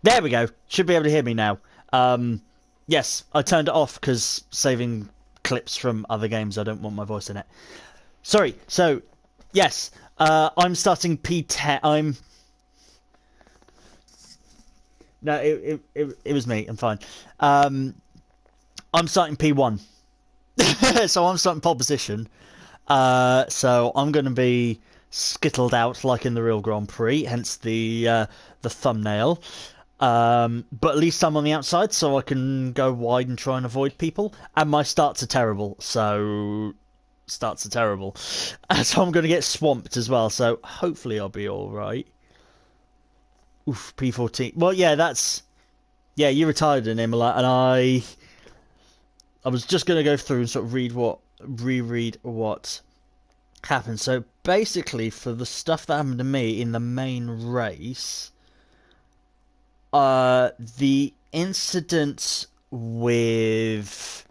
There we go. Should be able to hear me now. Yes, I turned it off because saving clips from other games, I don't want my voice in it. Sorry. So, yes, I'm starting P10. No, it was me. I'm fine. I'm starting P1. So I'm starting pole position. So I'm going to be skittled out like in the real Grand Prix, hence the thumbnail. But at least I'm on the outside, so I can go wide and try and avoid people. And my starts are terrible, so starts are terrible. So I'm going to get swamped as well. So hopefully I'll be all right. Oof, P14. Well, yeah, yeah. You retired in Imola, and I was just going to go through and sort of reread what happened. So basically, for the stuff that happened to me in the main race, the incident with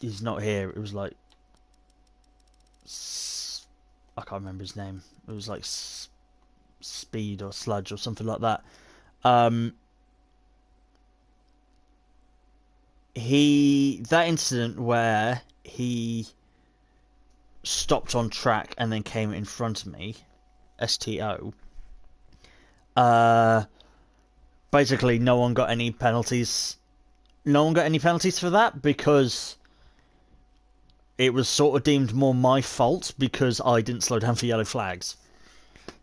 he's not here. It was like I can't remember his name. It was like Speed or Sludge or something like that. Um, that incident where he stopped on track and then came in front of me, STO. Basically, no one got any penalties. No one got any penalties for that because it was sort of deemed more my fault because I didn't slow down for yellow flags.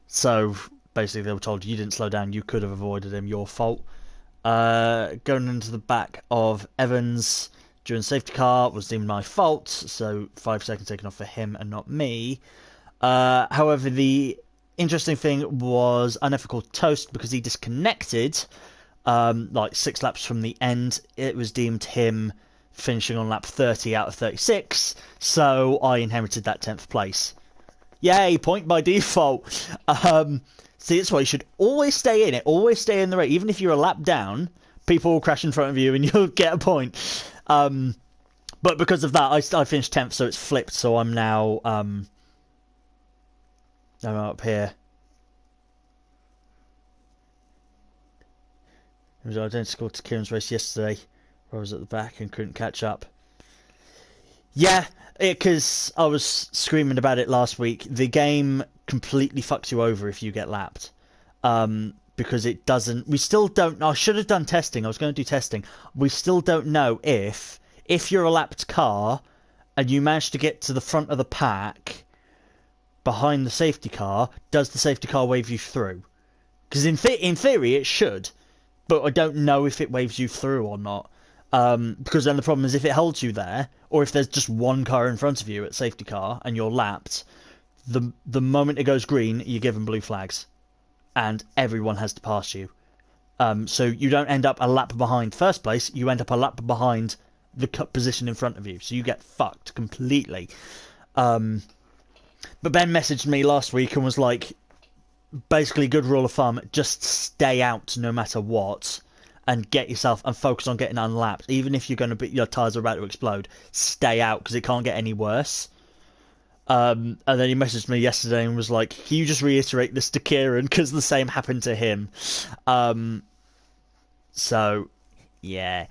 So basically, they were told you didn't slow down, you could have avoided him, your fault. Going into the back of Evans during safety car was deemed my fault, so 5 seconds taken off for him and not me. However, the interesting thing was unethical toast because he disconnected like 6 laps from the end. It was deemed him finishing on lap 30 out of 36, so I inherited that 10th place. Yay, point by default. See, that's why you should always stay in it. Always stay in the race. Even if you're a lap down, people will crash in front of you and you'll get a point. But because of that, I finished 10th, so it's flipped. So I'm now I'm up here. It was identical to Kieran's race yesterday, where I was at the back and couldn't catch up. Yeah, because I was screaming about it last week. The game completely fucks you over if you get lapped. Because it doesn't... We still don't... I should have done testing. I was going to do testing. We still don't know if you're a lapped car and you manage to get to the front of the pack behind the safety car, does the safety car wave you through? Because in theory it should, but I don't know if it waves you through or not. Because then the problem is if it holds you there, or if there's just one car in front of you at safety car and you're lapped, the moment it goes green, you're given blue flags, and everyone has to pass you. So you don't end up a lap behind first place, you end up a lap behind the position in front of you, so you get fucked completely. But Ben messaged me last week and was like, basically, good rule of thumb, just stay out no matter what, and get yourself and focus on getting unlapped. Even if you're going to be, your tires are about to explode, stay out because it can't get any worse. And then he messaged me yesterday and was like, "Can you just reiterate this to Kieran because the same happened to him?" So yeah,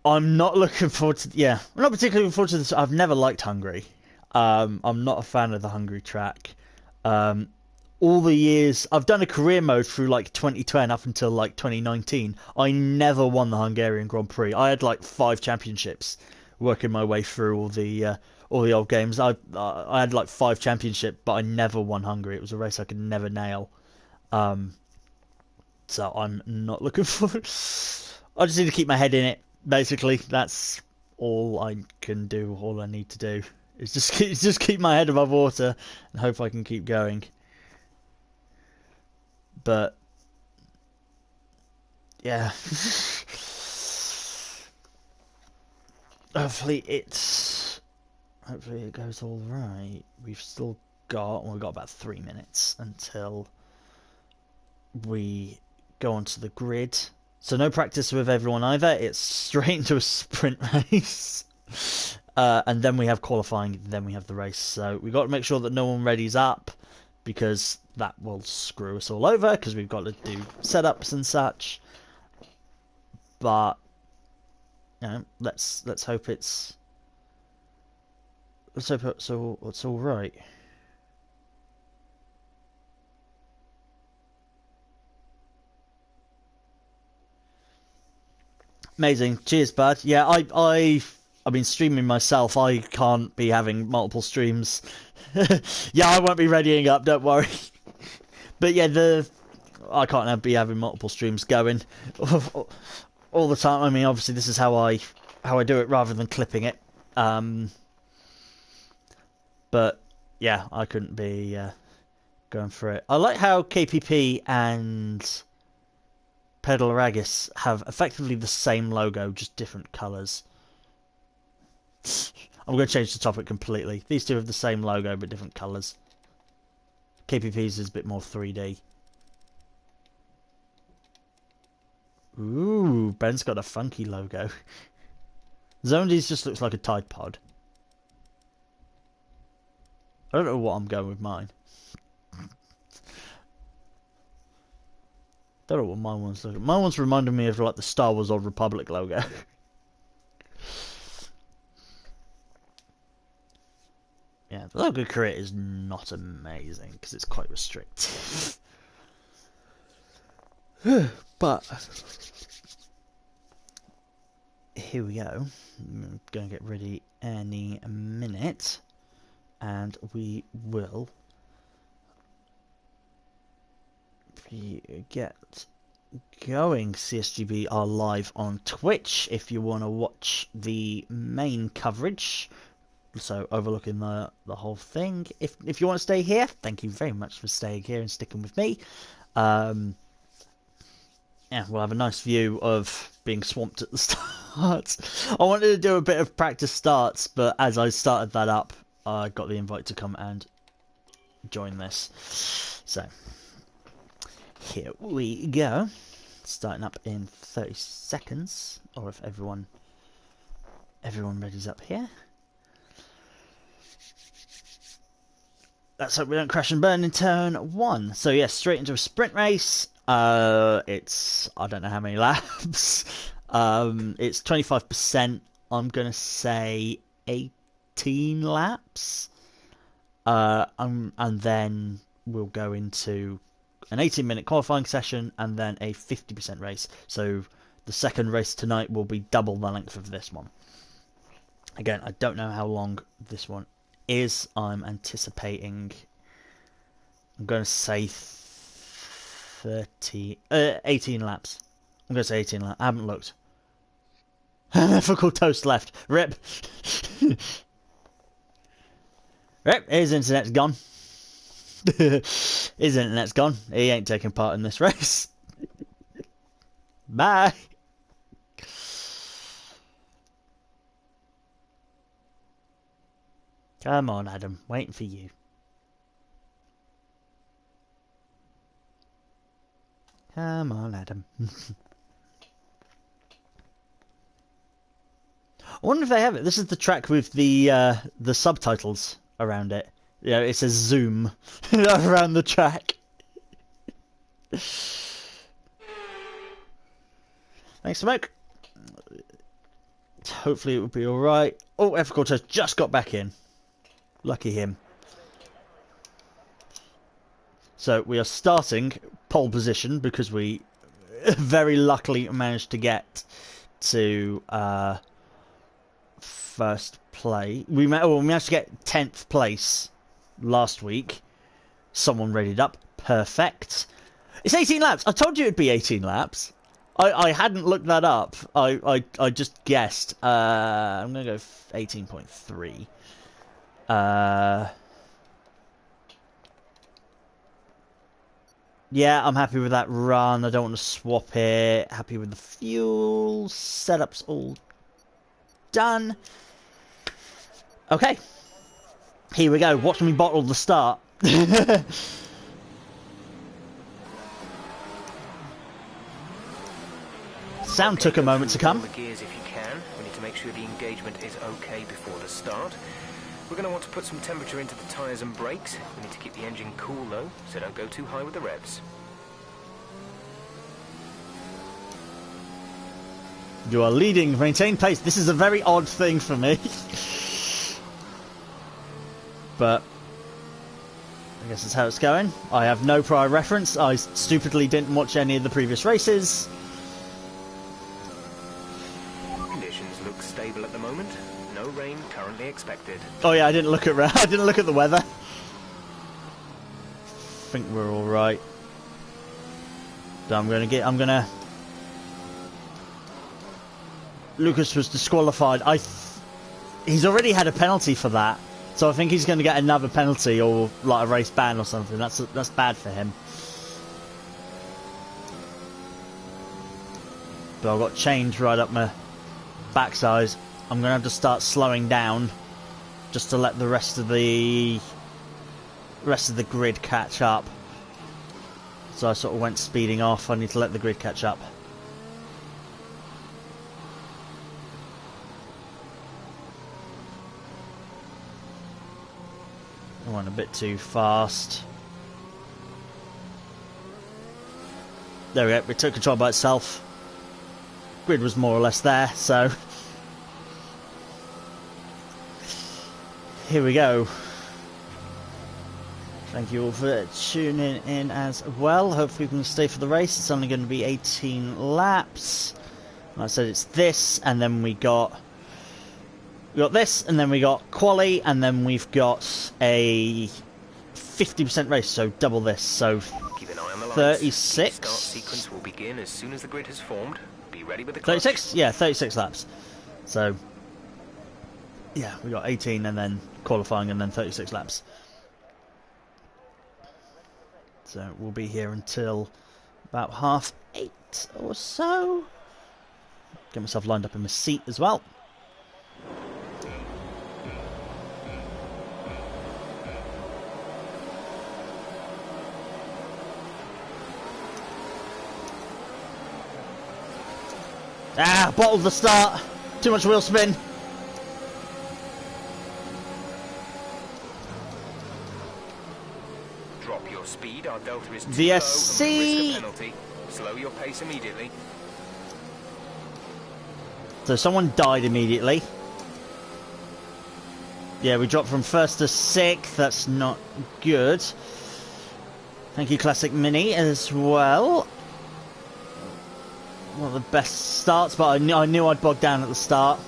I'm not looking forward to. Yeah, I'm not particularly looking forward to this. I've never liked Hungary. I'm not a fan of the Hungary track. All the years I've done a career mode through like 2010 up until like 2019, I never won the Hungarian Grand Prix. I had like 5 championships, working my way through all the old games. I had like 5 championships, but I never won Hungary. It was a race I could never nail. So I'm not looking forward. I just need to keep my head in it. Basically, that's all I can do. All I need to do is just keep my head above water and hope I can keep going. But yeah, hopefully it goes all right. We've got about 3 minutes until we go onto the grid. So no practice with everyone either. It's straight into a sprint race. And then we have qualifying, then we have the race. So we got to make sure that no one readies up because that will screw us all over because we've got to do setups and such. But you know, let's hope it's all right. Amazing. Cheers, bud. Yeah, I've been streaming myself. I can't be having multiple streams. Yeah, I won't be readying up, don't worry. But yeah, I can't be having multiple streams going all the time. I mean, obviously this is how I do it rather than clipping it. But yeah, I couldn't be going for it. I like how KPP and Pedaloragis have effectively the same logo, just different colours. I'm going to change the topic completely. These two have the same logo, but different colours. KPP's is a bit more 3D. Ooh, Ben's got a funky logo. Zondy's just looks like a Tide Pod. I don't know what I'm going with mine. Don't know what my one's looking. My one's reminding me of like the Star Wars Old Republic logo. Yeah, the logo create is not amazing because it's quite restrictive. But here we go. I'm going to get ready any minute, and we will get going. CSGB are live on Twitch if you want to watch the main coverage, so overlooking the whole thing. If you want to stay here, thank you very much for staying here and sticking with me. Yeah, we'll have a nice view of being swamped at the start. I wanted to do a bit of practice starts, but as I started that up, I got the invite to come and join this. So here we go. Starting up in 30 seconds, or if everyone ready's up here. Let's hope we don't crash and burn in turn 1. So yeah, straight into a sprint race. It's, I don't know how many laps. It's 25%. I'm gonna say 18 laps. And then we'll go into an 18-minute qualifying session and then a 50% race. So the second race tonight will be double the length of this one. Again, I don't know how long this one is. I'm anticipating, I'm going to say 18 laps. I'm going to say 18 laps. I haven't looked. Ethical toast left. Rip. Rip. His internet's gone. His internet's gone. He ain't taking part in this race. Bye. Come on, Adam. Waiting for you. Come on, Adam. I wonder if they have it. This is the track with the subtitles around it. You know, it says Zoom around the track. Thanks, Smoke. Hopefully it will be alright. Oh, Evercourt has just got back in. Lucky him. So we are starting pole position because we very luckily managed to get to first play. We managed to get 10th place last week. Someone readied up. Perfect. It's 18 laps. I told you it'd be 18 laps. I hadn't looked that up. I just guessed. I'm going to go 18.3. Yeah, I'm happy with that run. I don't want to swap it. Happy with the fuel. Setup's all done. Okay. Here we go. Watch me bottle the start. Sound took a moment to come. The gears if you can. We need to make sure the engagement is okay before the start. We're going to want to put some temperature into the tyres and brakes. We need to keep the engine cool though, so don't go too high with the revs. You are leading, maintain pace. This is a very odd thing for me. But I guess that's how it's going. I have no prior reference. I stupidly didn't watch any of the previous races. Conditions look stable at the moment. No rain currently expected. Oh yeah, I didn't look at I didn't look at the weather. I think we're all right. So I'm gonna. Lucas was disqualified. He's already had a penalty for that, so I think he's going to get another penalty or like a race ban or something. That's bad for him. But I've got change right up my backside. I'm going to have to start slowing down just to let the rest of the grid catch up. So I sort of went speeding off. I need to let the grid catch up. I went a bit too fast. There we go, it took control by itself. Grid was more or less there, so here we go. Thank you all for tuning in as well. Hopefully we can stay for the race. It's only going to be 18 laps. Like I said, it's this, and then we got this, and then we got quali, and then we've got a 50% race, so double this. So keep an eye on the 36. Start sequence will begin as soon as the grid has formed. Be ready with the clutch. 36? Yeah, 36 laps. So yeah, we got 18 and then qualifying and then 36 laps. So we'll be here until about 8:30 or so. Get myself lined up in my seat as well. Ah, bottled the start. Too much wheel spin. Drop your speed. Our delta is too VSC. low and we risk a penalty. Slow your pace immediately. So someone died immediately. Yeah, we dropped from 1st to 6th. That's not good. Thank you, Classic Mini, as well. Not the best starts, but I knew I'd bog down at the start.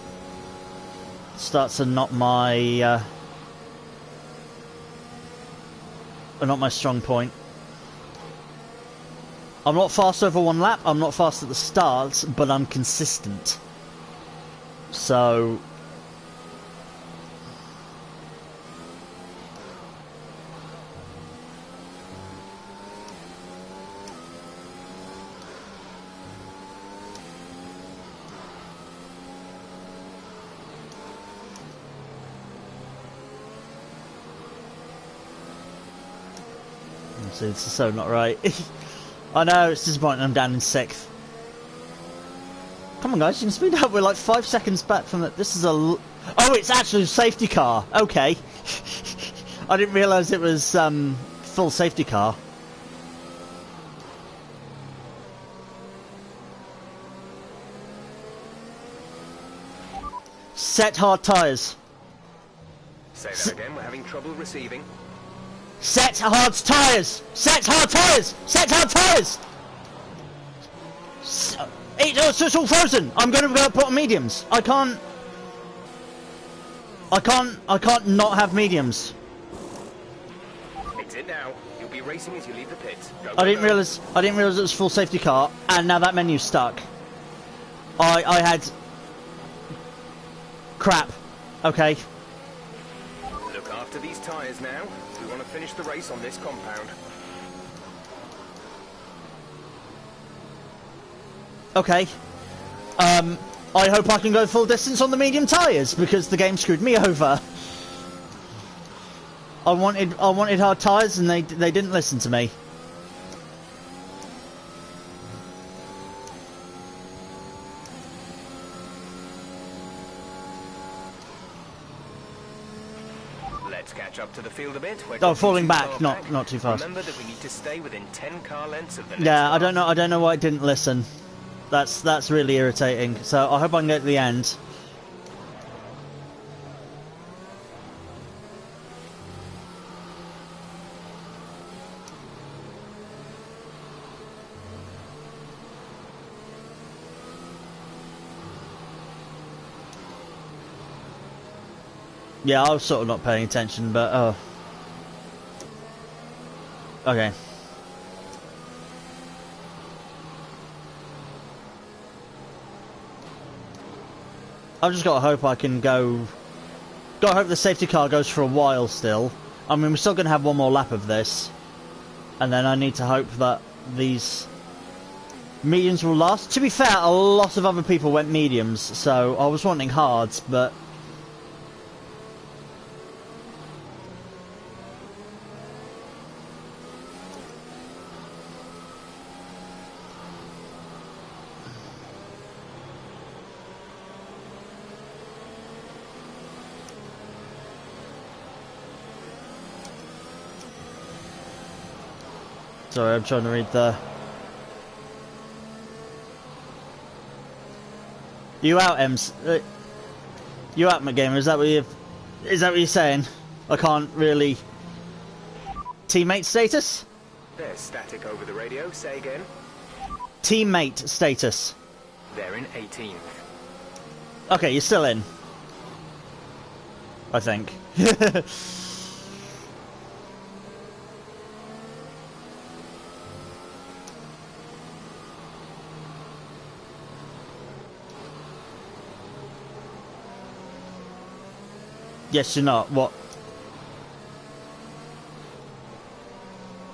Starts are not my strong point. I'm not fast over one lap. I'm not fast at the start, but I'm consistent. So it's so not right. I know, it's disappointing I'm down in 6th. Come on guys, you can speed up. We're like 5 seconds back from that. This is a... Oh, it's actually a safety car. Okay. I didn't realise it was full safety car. Set hard tyres. Say that again, we're having trouble receiving. Set hard tyres! Set hard tyres! Set hard tyres! It's all frozen! I'm going to go put on mediums. I can't not have mediums. It's in now. You'll be racing as you leave the pit. I didn't realise it was full safety car, and now that menu's stuck. I had crap. Okay. Look after these tyres now. We want to finish the race on this compound. Okay. I hope I can go full distance on the medium tyres, because the game screwed me over. I wanted hard tyres and they didn't listen to me. Let's catch up to the field a bit. Oh, falling back, not too fast. Remember that we need to stay within 10 car lengths of the next Yeah, car. I don't know why it didn't listen. That's really irritating. So I hope I can get to the end. Yeah, I was sort of not paying attention, but oh. Okay. I've just got to hope I can go... Got to hope the safety car goes for a while still. I mean, we're still going to have one more lap of this. And then I need to hope that these mediums will last. To be fair, a lot of other people went mediums, so I was wanting hards, but... Sorry, I'm trying to read the... You out, Ems? You out, McGamer? Is that what you're saying? I can't really... Teammate status? There's static over the radio. Say again. Teammate status. They're in 18th. Okay, you're still in. I think. Yes, you're not. What?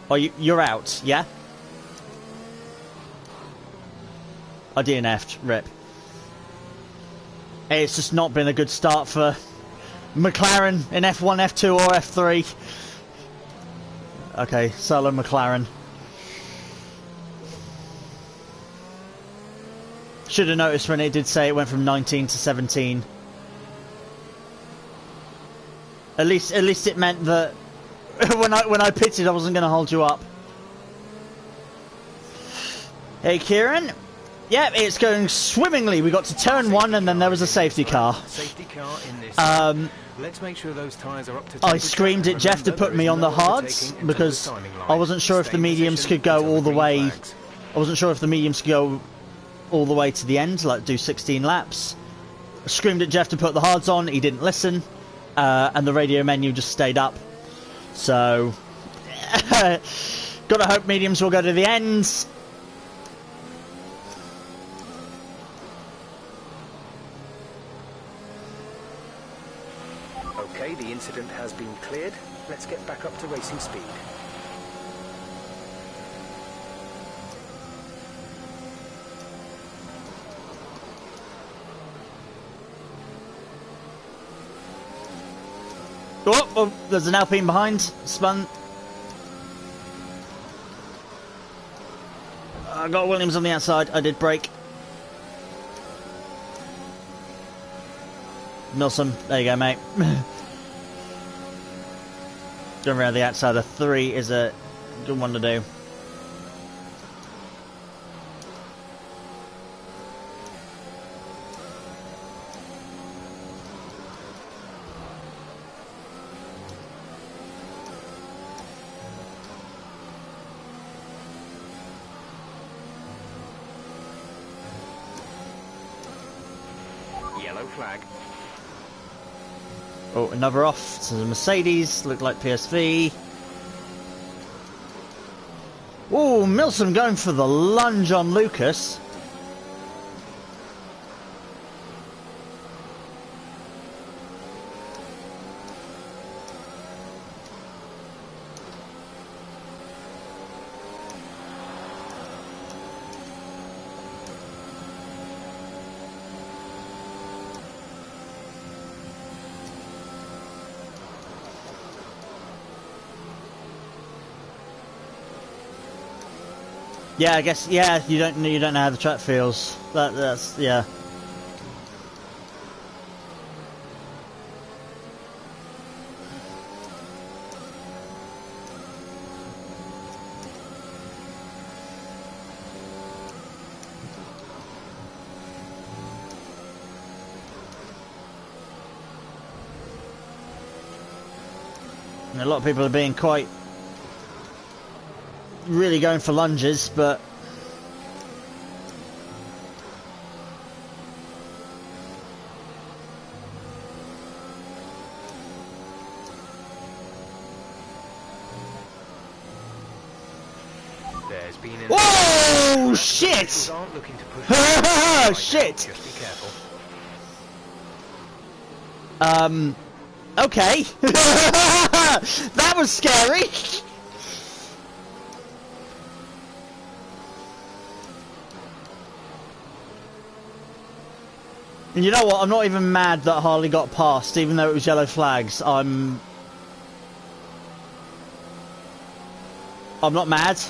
Oh, you're out, yeah? I DNF'd, rip. Hey, it's just not been a good start for McLaren in F1, F2 or F3. Okay, solo McLaren. Should have noticed when it did say it went from 19 to 17. At least it meant that when I pitted, I wasn't going to hold you up. Hey, Kieran. Yeah, it's going swimmingly. We got to turn one, and then there was a safety car. Safety car in this. Let's make sure those tyres are up to I screamed at Jeff to put me on the hards because I wasn't sure if the mediums could go all the way. I wasn't sure if the mediums could go all the way to the end, like do 16 laps. I screamed at Jeff to put the hards on. He didn't listen. And the radio menu just stayed up. So, gotta hope mediums will go to the ends. Okay, the incident has been cleared. Let's get back up to racing speed. Oh, there's an Alpine behind. Spun. I got Williams on the outside. I did brake. Milsom. There you go, mate. Going around the outside of 3 is a good one to do. Yellow flag. Oh, another off. So the Mercedes looked like PSV. Oh, Milsom going for the lunge on Lucas. Yeah, I guess. Yeah, you don't know how the track feels. That's yeah. And a lot of people are being quite... really going for lunges, but... There's been an... Oh, shit! Aren't looking to push right shit! now. Just be careful. Okay. That was scary. And you know what? I'm not even mad that Harley got past, even though it was yellow flags. I'm not mad.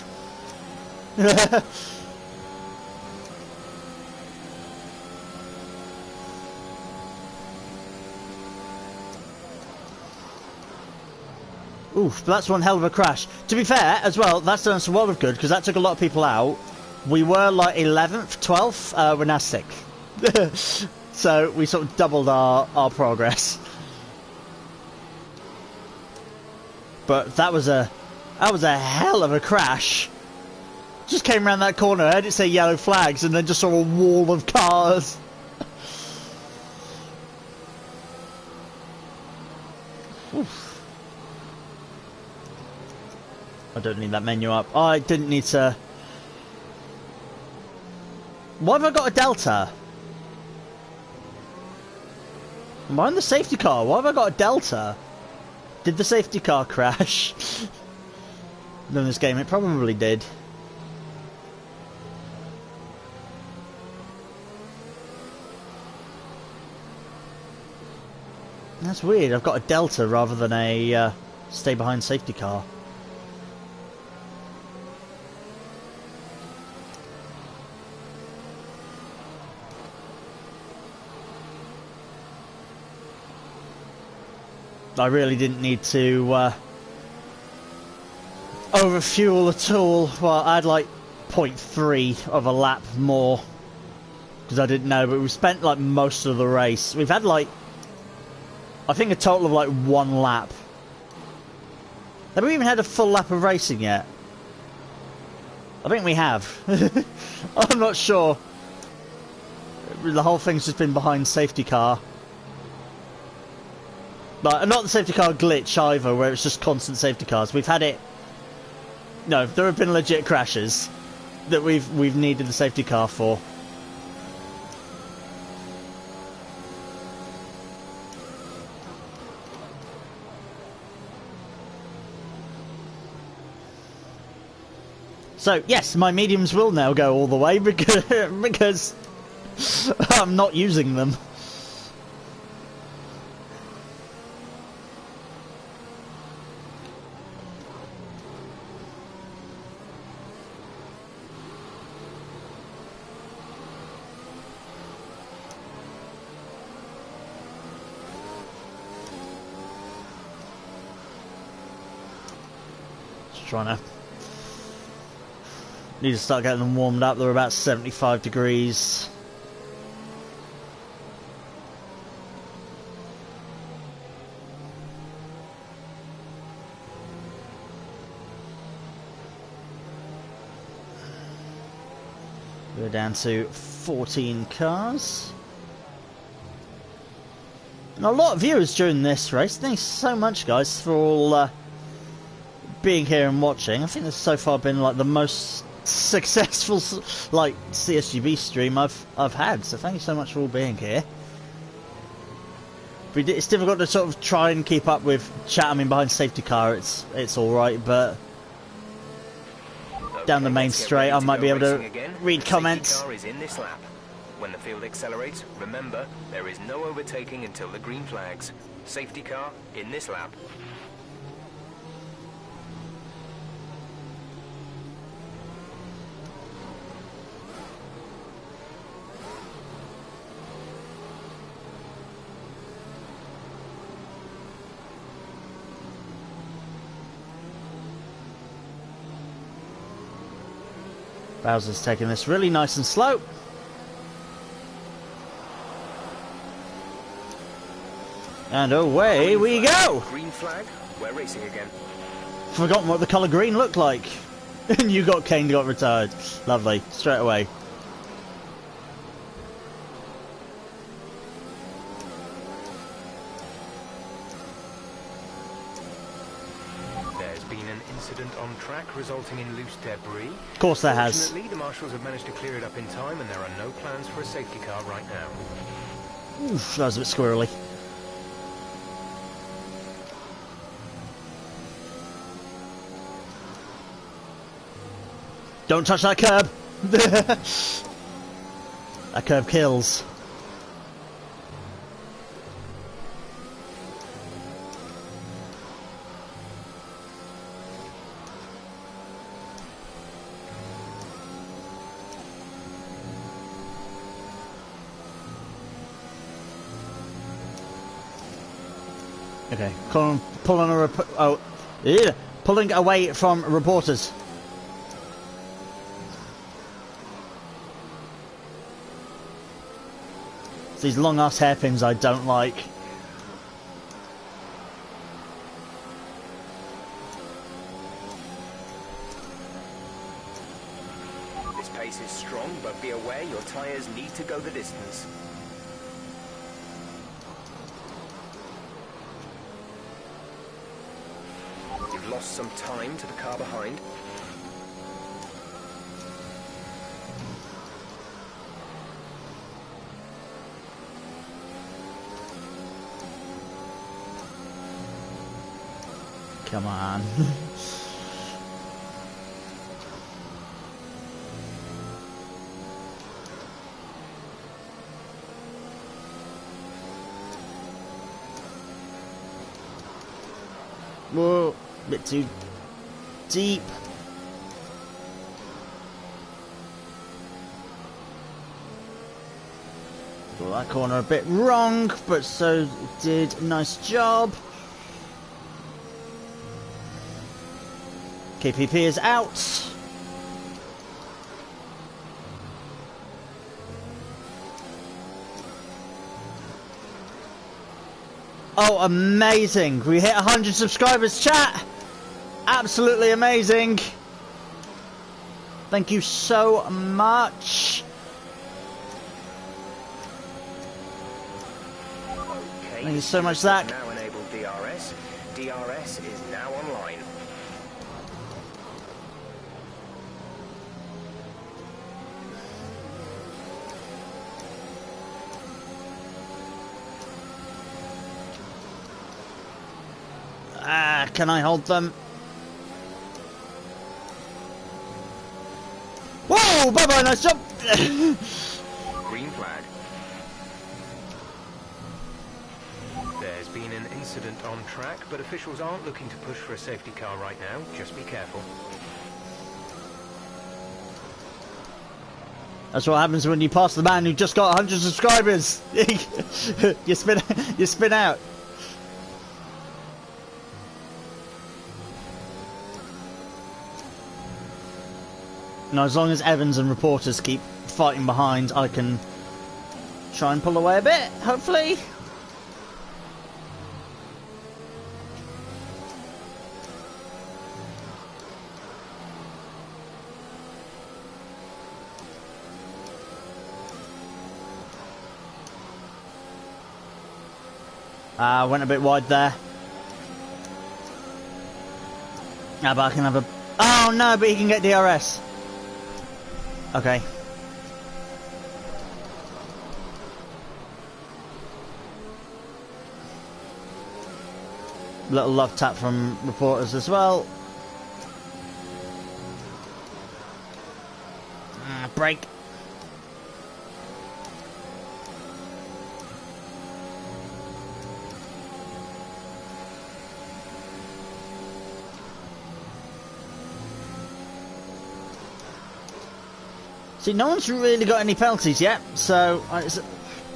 Oof, that's one hell of a crash. To be fair, as well, that's done us a world of good, because that took a lot of people out. We were like 11th, 12th, we're now 6th. So we sort of doubled our progress. But that was a hell of a crash. Just came around that corner, I heard it say yellow flags, and then just saw a wall of cars. Oof. I don't need that menu up. Oh, I didn't need to... Why have I got a Delta? Am I in the safety car? Why have I got a Delta? Did the safety car crash? In this game, it probably did. That's weird. I've got a Delta rather than a stay behind safety car. I really didn't need to overfuel at all. Well, I had like 0.3 of a lap more because I didn't know, but we spent like most of the race. We've had like, I think a total of like 1 lap. Have we even had a full lap of racing yet? I think we have. I'm not sure. The whole thing's just been behind safety car. But not the safety car glitch either, where it's just constant safety cars. We've had it... No, there have been legit crashes that we've needed the safety car for. So, yes, my mediums will now go all the way because I'm not using them. Trying to need to start getting them warmed up. They're about 75 degrees. We're down to 14 cars. And a lot of viewers during this race. Thanks so much, guys, for all being here and watching. I think this so far been like the most successful like CSGB stream I've had. So thank you so much for all being here. It's difficult to sort of try and keep up with chat. I mean, behind safety car, it's all right, but down the main straight, I might be able to read comments. Safety car is in this lap. When the field accelerates, remember there is no overtaking until the green flags. Safety car in this lap. Bowser's taking this really nice and slow. And away we go! Green flag, we're racing again. Forgotten what the colour green looked like. And you got Kane got retired. Lovely. Straight away. There's been an incident on track resulting in loose debris. Of course there has. Fortunately, the marshals have managed to clear it up in time and there are no plans for a safety car right now. Oof, that was a bit squirrely. Don't touch that curb! That curb kills. Okay, pulling away from reporters. It's these long ass hairpins I don't like. This pace is strong, but be aware your tyres need to go the distance. You've lost some time to the car behind. Come on. Whoa, a bit too deep. Got that corner a bit wrong, but so did. Nice job. KPP is out. Oh, amazing. We hit 100 subscribers, chat. Absolutely amazing. Thank you so much. Okay, Thank you so much, Zach. now enabled DRS. DRS is now online. Ah, can I hold them? Whoa! Bye-bye, nice job! Green flag. There's been an incident on track, but officials aren't looking to push for a safety car right now. Just be careful. That's what happens when you pass the man who just got 100 subscribers. you spin out. Now, as long as Evans and reporters keep fighting behind, I can try and pull away a bit, hopefully. Went a bit wide there. But I can have a... Oh no, but he can get DRS. Okay. Little love tap from reporters as well. Break. See, no one's really got any penalties yet, so it's a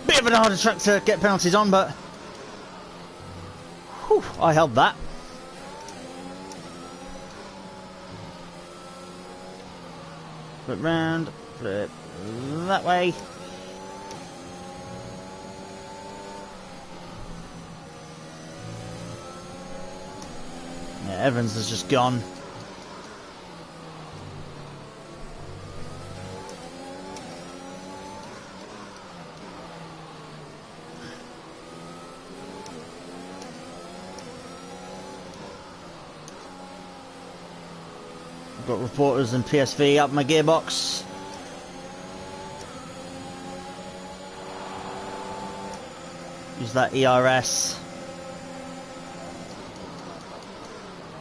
bit of an harder track to get penalties on, but whew, I held that. Flip round, flip that way. Yeah, Evans has just gone. Got reporters and PSV up my gearbox. Use that ERS.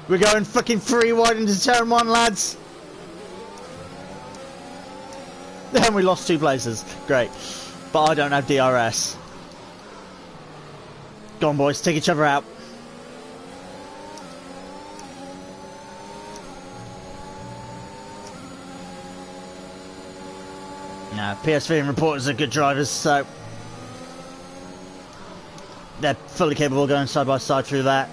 We're going fucking 3 wide into turn 1, lads. Then we lost 2 places. Great. But I don't have DRS. Go on, boys. Take each other out. No, PSV and reporters are good drivers, so they're fully capable of going side by side through that.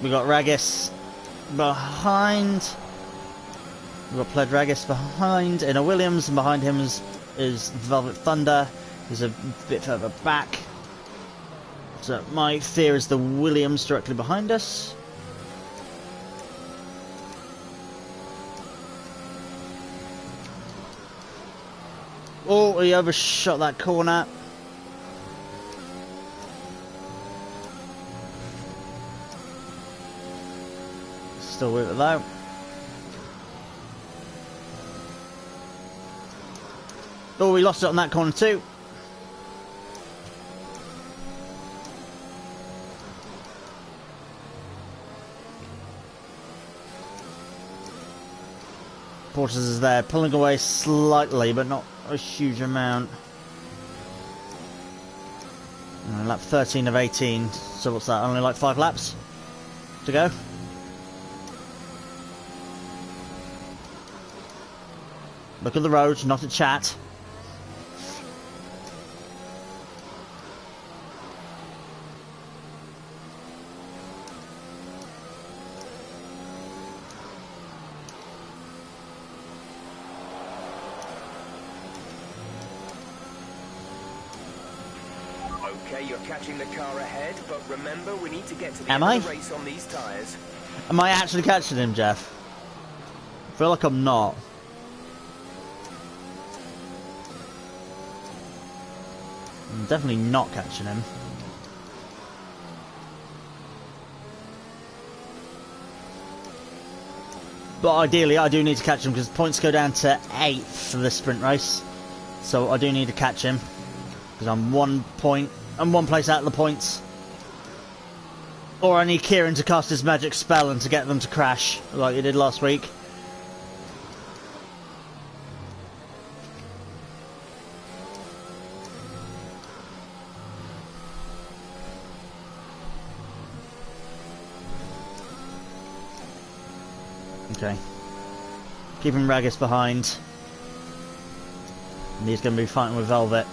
We got Ragis behind. We got Pled Ragis behind in a Williams, and behind him is Velvet Thunder. He's a bit further back. So my fear is the Williams directly behind us. Oh, he overshot that corner. Still with it though. Oh, we lost it on that corner too. Porters is there, pulling away slightly, but not a huge amount. Lap 13 of 18. So what's that? Only like 5 laps to go. Look at the road, not a chat. Okay, you're catching the car ahead, but remember we need to get to the Am end I? of the race on these tyres. Am I actually catching him, Jeff? I feel like I'm not. I'm definitely not catching him. But ideally I do need to catch him because points go down to 8th for this sprint race. So I do need to catch him. Because I'm 1 point, I'm 1 place out of the points. Or I need Kieran to cast his magic spell and to get them to crash, like he did last week. Okay. Keeping Raggis behind. And he's going to be fighting with Velvet.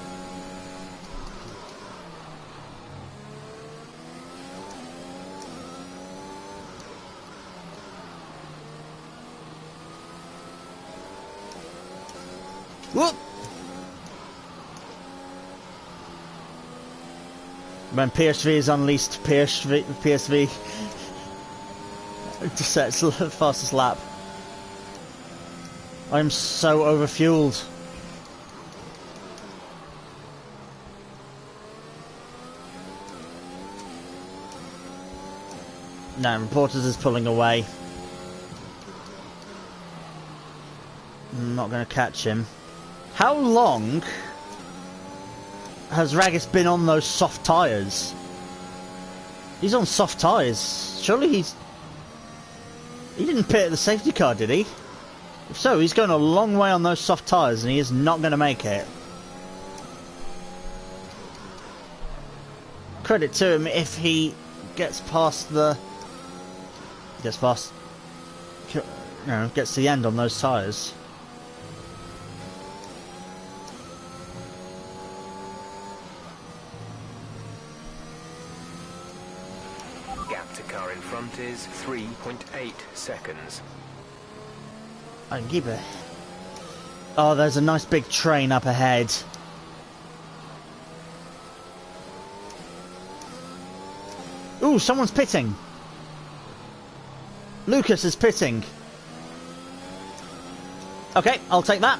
Whoop! When PSV is unleashed, PSV to set its fastest lap. I'm so overfueled. No, Reporters is pulling away. I'm not going to catch him. How long has Raggis been on those soft tyres? He's on soft tyres. Surely he didn't pit at the safety car, did he? So he's going a long way on those soft tyres and he is not going to make it. Credit to him if he gets past the... Gets past... You know, gets to the end on those tyres. Gap to car in front is 3.8 seconds. I can keep it. Oh, there's a nice big train up ahead. Ooh, someone's pitting. Lucas is pitting. Okay, I'll take that.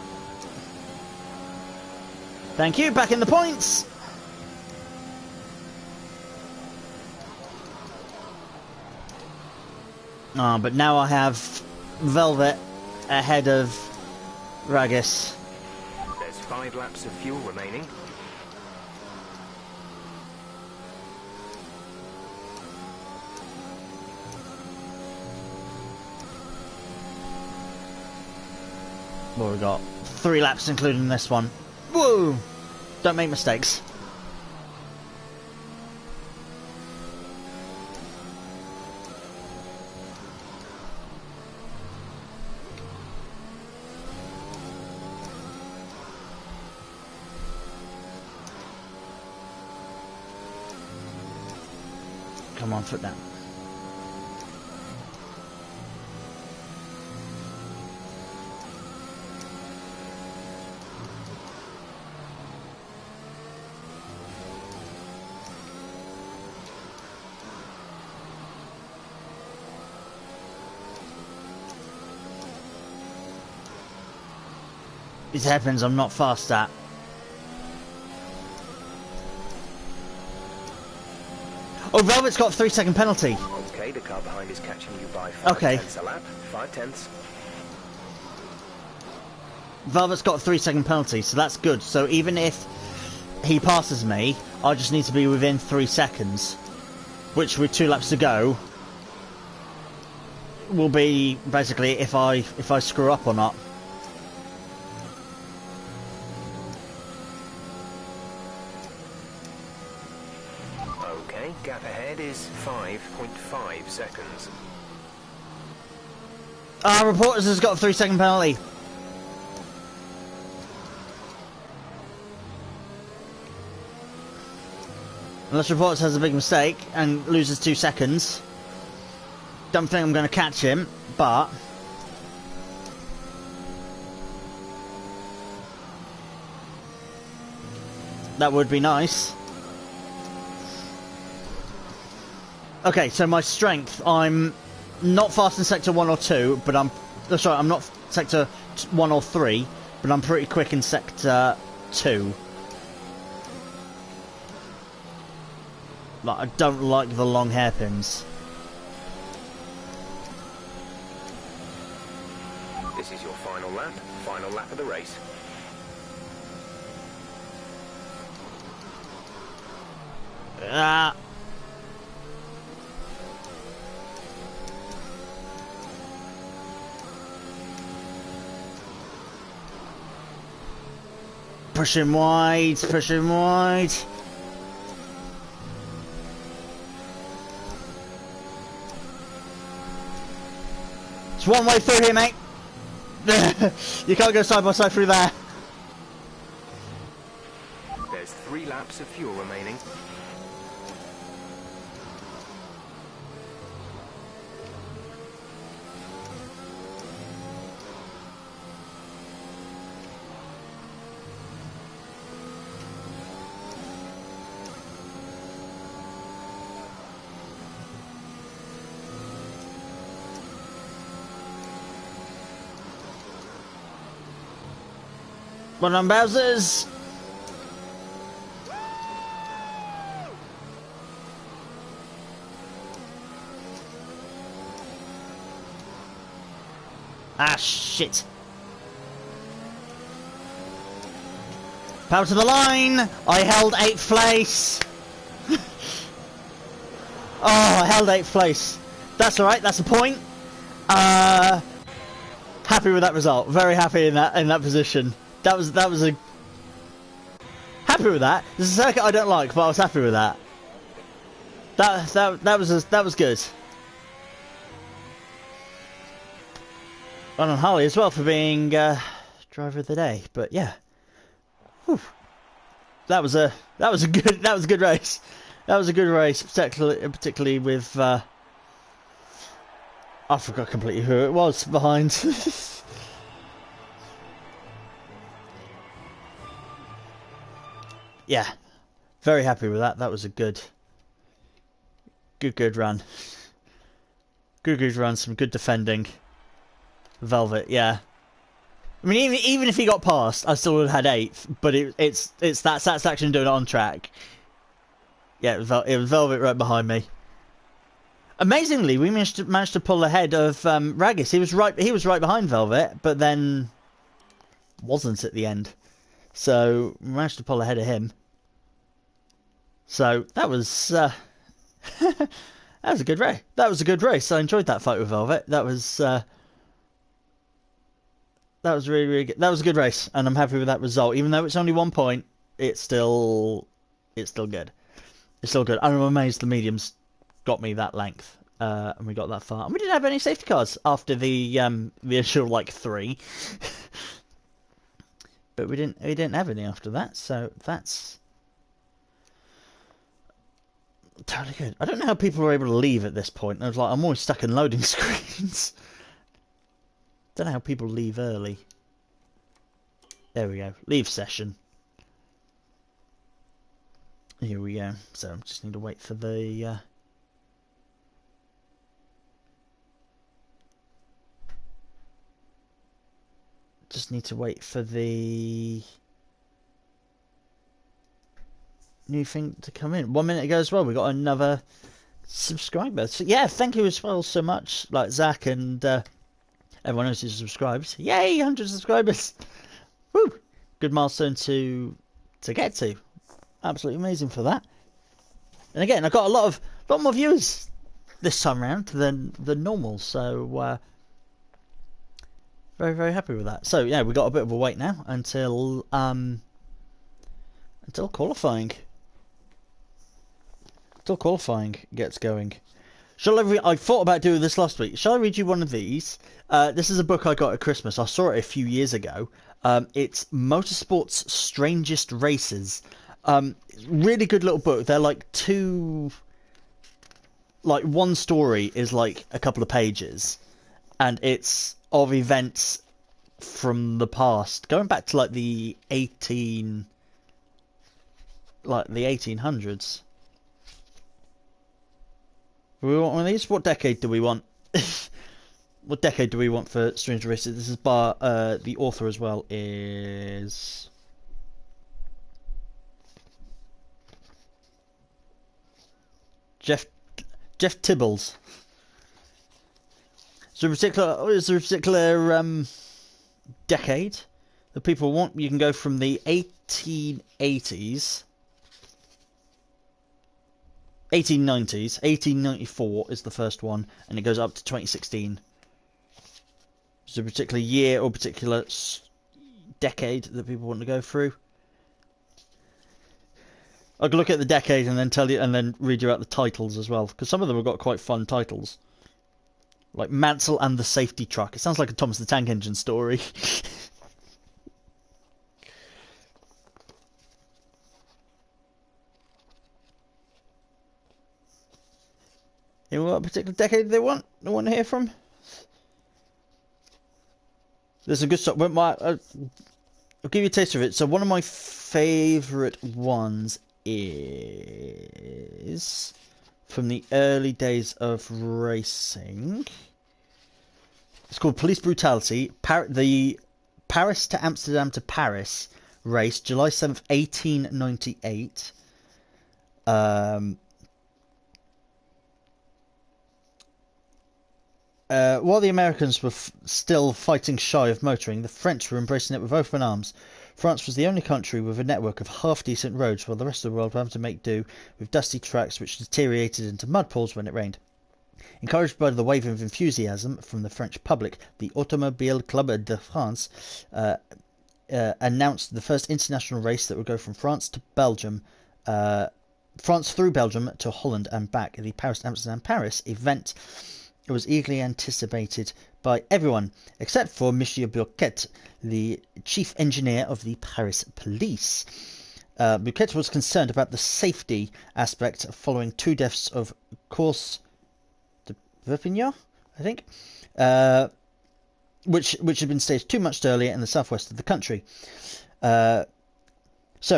Thank you, back in the points. Oh, but now I have Velvet ahead of Ragus. There's 5 laps of fuel remaining. Well, we got 3 laps including this one. Woo! Don't make mistakes. Come on, foot down. It happens, I'm not fast at. Oh, Velvet's got a 3-second penalty. Okay, the car behind is catching you by 5 tenths a lap. 5 tenths. Velvet's got a 3-second penalty, so that's good. So even if he passes me, I just need to be within 3 seconds, which with 2 laps to go will be basically if I screw up or not. Okay, gap ahead is 5.5 seconds. Reporters has got a 3-second penalty. Unless Reporters has a big mistake and loses 2 seconds. Don't think I'm going to catch him, but... that would be nice. Okay, so my strength, I'm not fast in sector 1 or 2, but I'm not sector 1 or 3, but I'm pretty quick in sector 2. Like, I don't like the long hairpins. This is your final lap of the race. Push him wide, push him wide. It's one way through here, mate. You can't go side by side through there. There's 3 laps of fuel remaining. Well done, Bowsers. Ah, shit. Power to the line. I held 8th place. Oh, I held 8th place. That's alright, that's a point. Happy with that result. Very happy in that position. That was a happy with that. There's a circuit I don't like, but I was happy with that. That was good. Well on Harley as well for being driver of the day. But yeah, whew. That was a good race. That was a good race, particularly with. I forgot completely who it was behind. Yeah, very happy with that. That was a good run. Good run. Some good defending. Velvet, yeah. I mean, even if he got past, I still would have had 8th. But it's that satisfaction doing it on track. Yeah, it was Velvet right behind me. Amazingly, we managed to pull ahead of Raggis. He was right behind Velvet, but then wasn't at the end. So we managed to pull ahead of him. So that was that was a good race. That was a good race. I enjoyed that fight with Velvet. That was really, really good. That was a good race, and I'm happy with that result. Even though it's only 1 point, it's still good. It's still good. I'm amazed the mediums got me that length, and we got that far. And we didn't have any safety cars after the initial like 3. But we didn't have any after that, so that's totally good. I don't know how people were able to leave at this point. I was like, I'm always stuck in loading screens. Don't know how people leave early. There we go. Leave session. Here we go. So I just need to wait for the just need to wait for the new thing to come in. 1 minute ago as well, we got another subscriber. So yeah, thank you as well so much, like Zach and everyone else who subscribes. Yay, 100 subscribers! Woo! Good milestone to get to. Absolutely amazing for that. And again, I got a lot more viewers this time around than normal. So very, very happy with that. So yeah, we got a bit of a wait now until qualifying. Until qualifying gets going. I thought about doing this last week. Shall I read you one of these? This is a book I got at Christmas. I saw it a few years ago. It's Motorsport's Strangest Races. Really good little book. They're like one story is like a couple of pages, and it's of events from the past, going back to like the 1800s. Do we want one of these? What decade do we want? What decade do we want for Strange Races? This is by the author as well is Jeff Tibbles. Is there a particular decade that people want? You can go from the 1880s. 1890s, 1894 is the first one, and it goes up to 2016. Is there a particular year or particular decade that people want to go through? I can look at the decade and then tell you, and then read you out the titles as well, because some of them have got quite fun titles, like Mansell and the Safety Truck. It sounds like a Thomas the Tank Engine story. You know what particular decade they want? I want to hear from. There's a good stuff. I'll give you a taste of it. So one of my favourite ones is from the early days of racing. It's called Police Brutality. The Paris to Amsterdam to Paris race, July 7th, 1898. While the Americans were still fighting shy of motoring, the French were embracing it with open arms. France was the only country with a network of half-decent roads, while the rest of the world were having to make do with dusty tracks which deteriorated into mud pools when it rained. Encouraged by the wave of enthusiasm from the French public, the Automobile Club de France announced the first international race that would go from France to Belgium, France through Belgium to Holland and back. The Paris-Amsterdam-Paris event was eagerly anticipated by everyone except for Monsieur Bouquet, the chief engineer of the Paris police. Bouquet was concerned about the safety aspect following 2 deaths of course de Perpignan, I think, which had been staged 2 months earlier in the southwest of the country. So,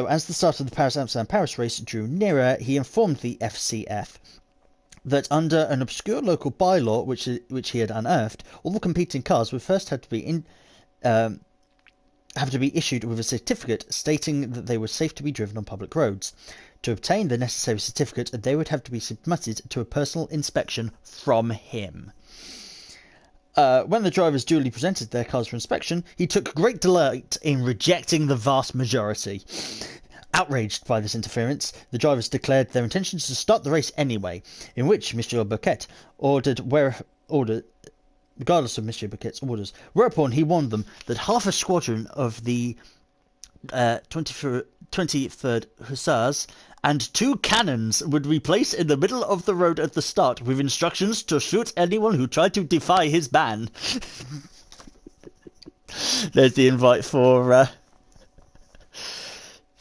as the start of the Paris-Amsterdam-Paris race drew nearer, he informed the FCF that under an obscure local bylaw which he had unearthed, all the competing cars would first have to be issued with a certificate stating that they were safe to be driven on public roads. To obtain the necessary certificate, they would have to be submitted to a personal inspection from him. When the drivers duly presented their cars for inspection, he took great delight in rejecting the vast majority. Outraged by this interference, the drivers declared their intentions to start the race anyway, in which Monsieur Bouquet ordered, regardless of Monsieur Bouquet's orders, whereupon he warned them that half a squadron of the 23rd Hussars and 2 cannons would be placed in the middle of the road at the start, with instructions to shoot anyone who tried to defy his ban. There's the invite for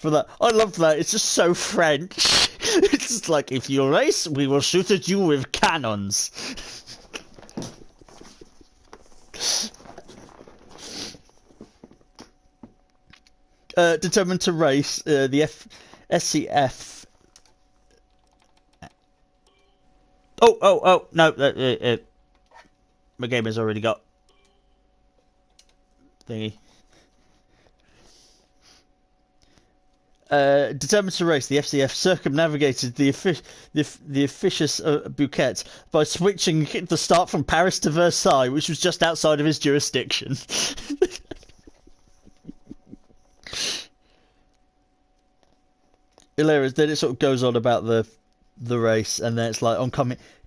that. I love that. It's just so French. It's just like, if you race, we will shoot at you with cannons. Determined to race, the SCF. Oh, no, my game has already got thingy. Determined to race, the FCF circumnavigated the officious Bouquet by switching the start from Paris to Versailles, which was just outside of his jurisdiction. Hilarious. Then it sort of goes on about the race, and then it's like, on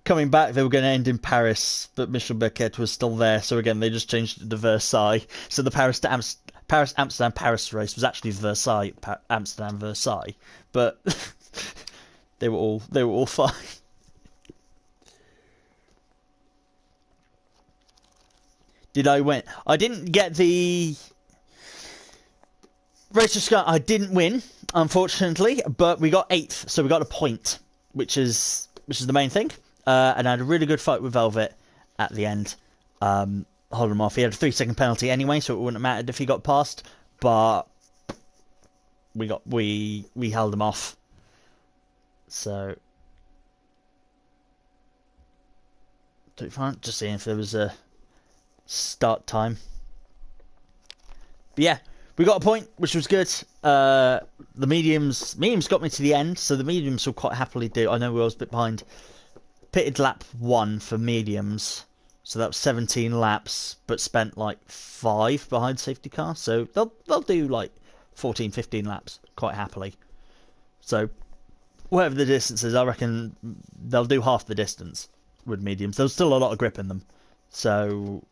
coming back, they were going to end in Paris, but Michel Bouquet was still there, so again they just changed it to Versailles. So the Paris-Amsterdam-Paris race was actually Versailles, Amsterdam-Versailles, but they were all fine. Did I win? I didn't get the race to Sky. I didn't win, unfortunately, but we got 8th, so we got a point, which is the main thing. And I had a really good fight with Velvet at the end. Hold him off. He had a 3-second penalty anyway, so it wouldn't have mattered if he got past. But we held him off. So fine. Just seeing if there was a start time. But yeah, we got a point, which was good. The mediums got me to the end, so the mediums will quite happily do. I know we was a bit behind. Pitted lap 1 for mediums, so that was 17 laps, but spent like 5 behind safety car. So they'll do like 14, 15 laps quite happily. So whatever the distance is, I reckon they'll do half the distance with mediums. There's still a lot of grip in them, so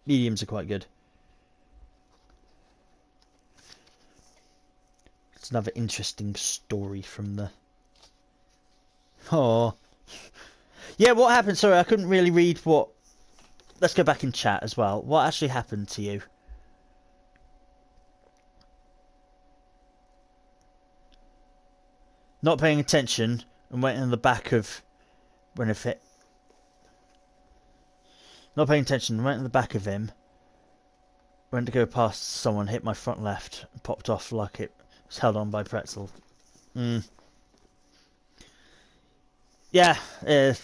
mediums are quite good. It's another interesting story from the... Oh. Yeah, what happened? Sorry, I couldn't really read what... Let's go back in chat as well. What actually happened to you? Not paying attention and went in the back of... When it fit. Not paying attention, went in the back of him. Went to go past someone, hit my front left, and popped off like it was held on by pretzel. Yeah, it's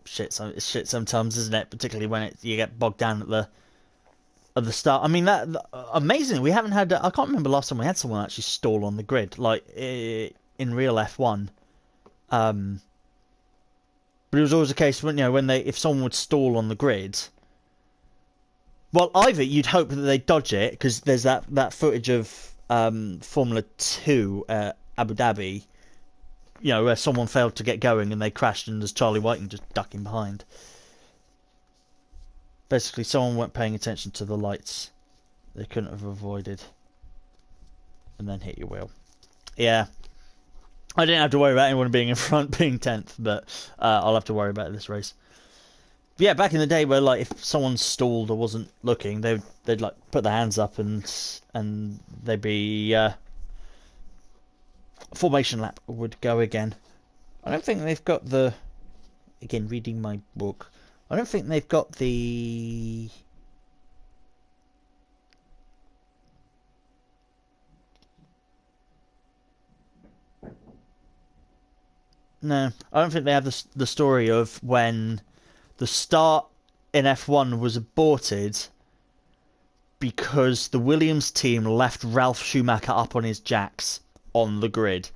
shit sometimes, isn't it? Particularly when you get bogged down at the start. I mean, that amazingly, we haven't had. I can't remember last time we had someone actually stall on the grid, like in real F1. But it was always the case when if someone would stall on the grid. Well, either you'd hope that they dodge it because there's that footage of Formula 2 Abu Dhabi. you know, where someone failed to get going and they crashed, and there's Charlie Whiting just ducking behind. Basically, someone weren't paying attention to the lights they couldn't have avoided, and then hit your wheel. Yeah. I didn't have to worry about anyone being in front, being 10th, but I'll have to worry about this race. But yeah, back in the day where, like, if someone stalled or wasn't looking, they'd like put their hands up and they'd be formation lap would go again. I don't think they've got the, again, reading my book, I don't think they've got the no, I don't think they have the story of when the start in F1 was aborted because the Williams team left Ralf Schumacher up on his jacks on the grid.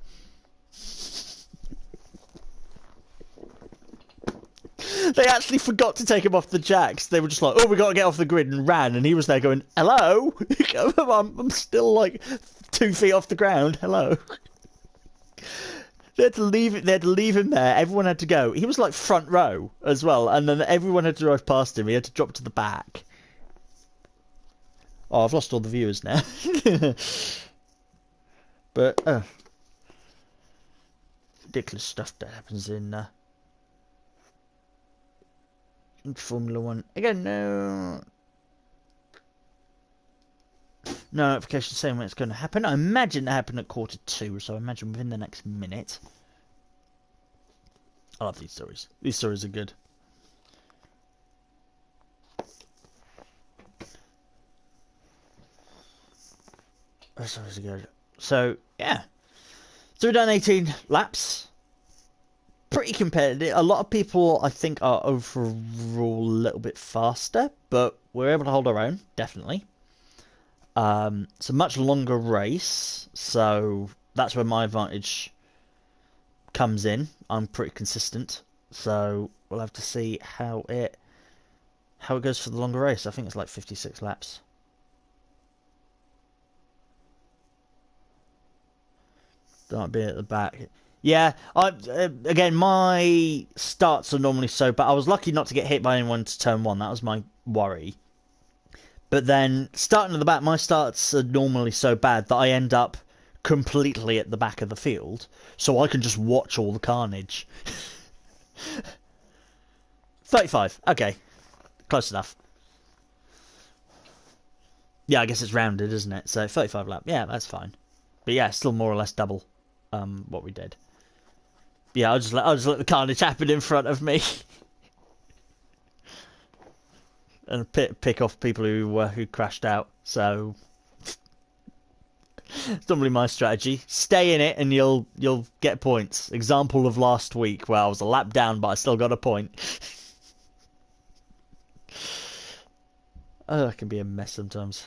They actually forgot to take him off the jacks. They were just like, oh, we got to get off the grid, and ran. And he was there going, hello? I'm still like 2 feet off the ground. Hello. They had to leave it. They had to leave him there. Everyone had to go. He was like front row as well, and then everyone had to drive past him. He had to drop to the back. Oh, I've lost all the viewers now. But ridiculous stuff that happens in Formula One. Again, no notification saying when it's going to happen. I imagine it happened at 2:45, so I imagine within the next minute. I love these stories. These stories are good. These stories are good. So, yeah. So we've done 18 laps. Pretty competitive. A lot of people, I think, are overall a little bit faster, but we're able to hold our own, definitely. It's a much longer race, so that's where my advantage comes in. I'm pretty consistent, so we'll have to see how it goes for the longer race. I think it's like 56 laps. Don't be at the back. Yeah, again, my starts are normally so bad. I was lucky not to get hit by anyone to turn 1. That was my worry. But then, starting at the back, my starts are normally so bad that I end up completely at the back of the field, so I can just watch all the carnage. 35, okay. Close enough. Yeah, I guess it's rounded, isn't it? So 35 lap, yeah, that's fine. But yeah, still more or less double what we did. Yeah, I'll just let the carnage happen in front of me. And pick off people who crashed out. So it's normally my strategy. Stay in it, and you'll get points. Example of last week where I was a lap down, but I still got a point. Oh, that can be a mess sometimes.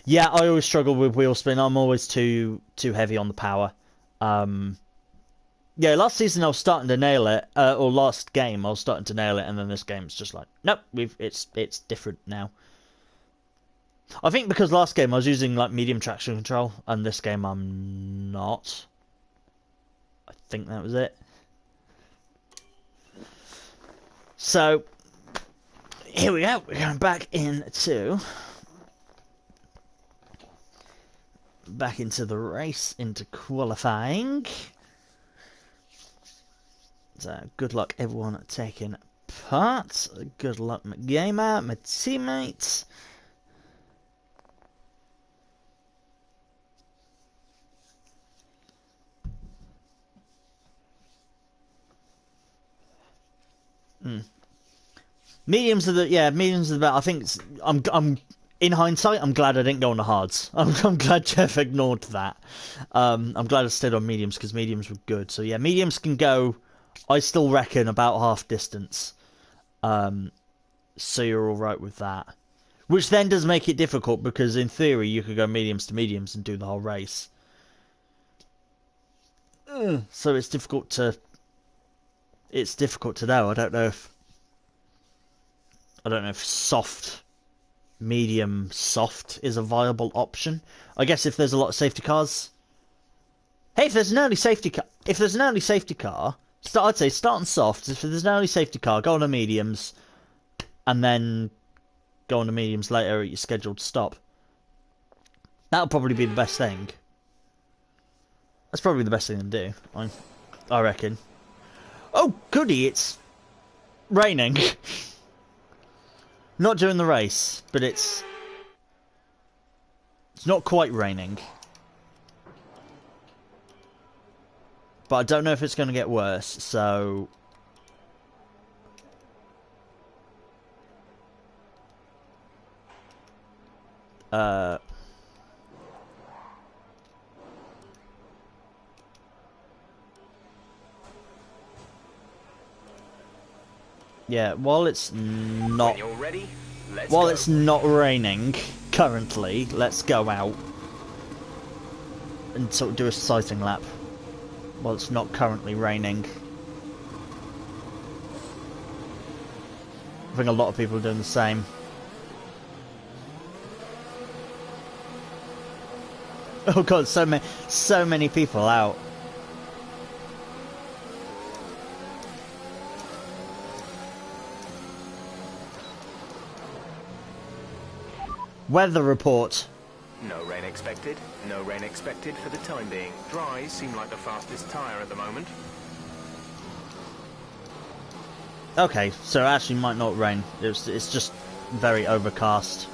Yeah, I always struggle with wheel spin. I'm always too heavy on the power. Yeah, last season I was starting to nail it, or last game I was starting to nail it, and then this game it's just like, nope, it's different now. I think because last game I was using like medium traction control, and this game I'm not. I think that was it. So here we go. We're going back into the race, into qualifying. So good luck everyone taking part. Good luck my gamer, my teammates. Mediums are the best. I think I'm in hindsight, I'm glad I didn't go on the hards. I'm glad Jeff ignored that. I'm glad I stayed on mediums because mediums were good. So yeah, mediums can go, I still reckon, about half distance. So you're all right with that. Which then does make it difficult because in theory you could go mediums to mediums and do the whole race. So it's difficult to know. I don't know if soft, medium, soft is a viable option. I guess if there's a lot of safety cars, Hey, if there's an early safety car, I'd say start on softs. If there's an early safety car, go on to mediums, and then go on to mediums later at your scheduled stop. That'll probably be the best thing. That's probably the best thing to do, I reckon. Oh, goody, it's raining. Not during the race, but it's not quite raining. But I don't know if it's going to get worse, so... Yeah, while it's not... When you're ready, let's While go. it's not raining, currently, let's go out and sort of do a sighting lap. While it's not currently raining. I think a lot of people are doing the same. Oh god, so many people out. Weather report. No rain expected. No rain expected for the time being. Dries seem like the fastest tyre at the moment. Okay, so it actually might not rain. It's just very overcast.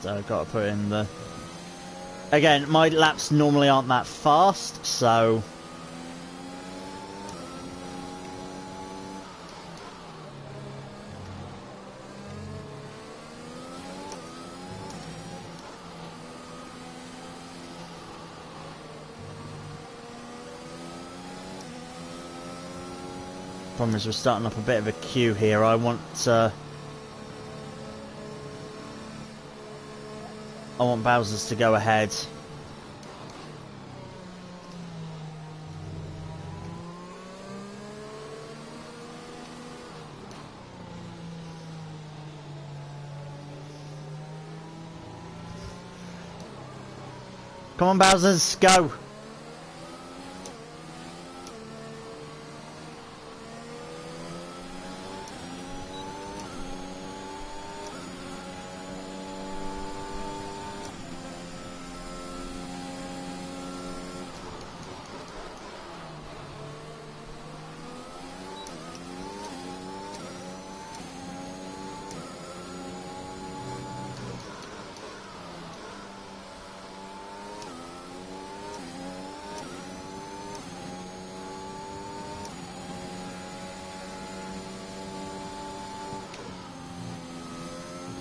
So I've got to put in the... Again, my laps normally aren't that fast, so... Problem is we're starting up a bit of a queue here. I want Bowser's to go ahead. Come on, Bowser's, go!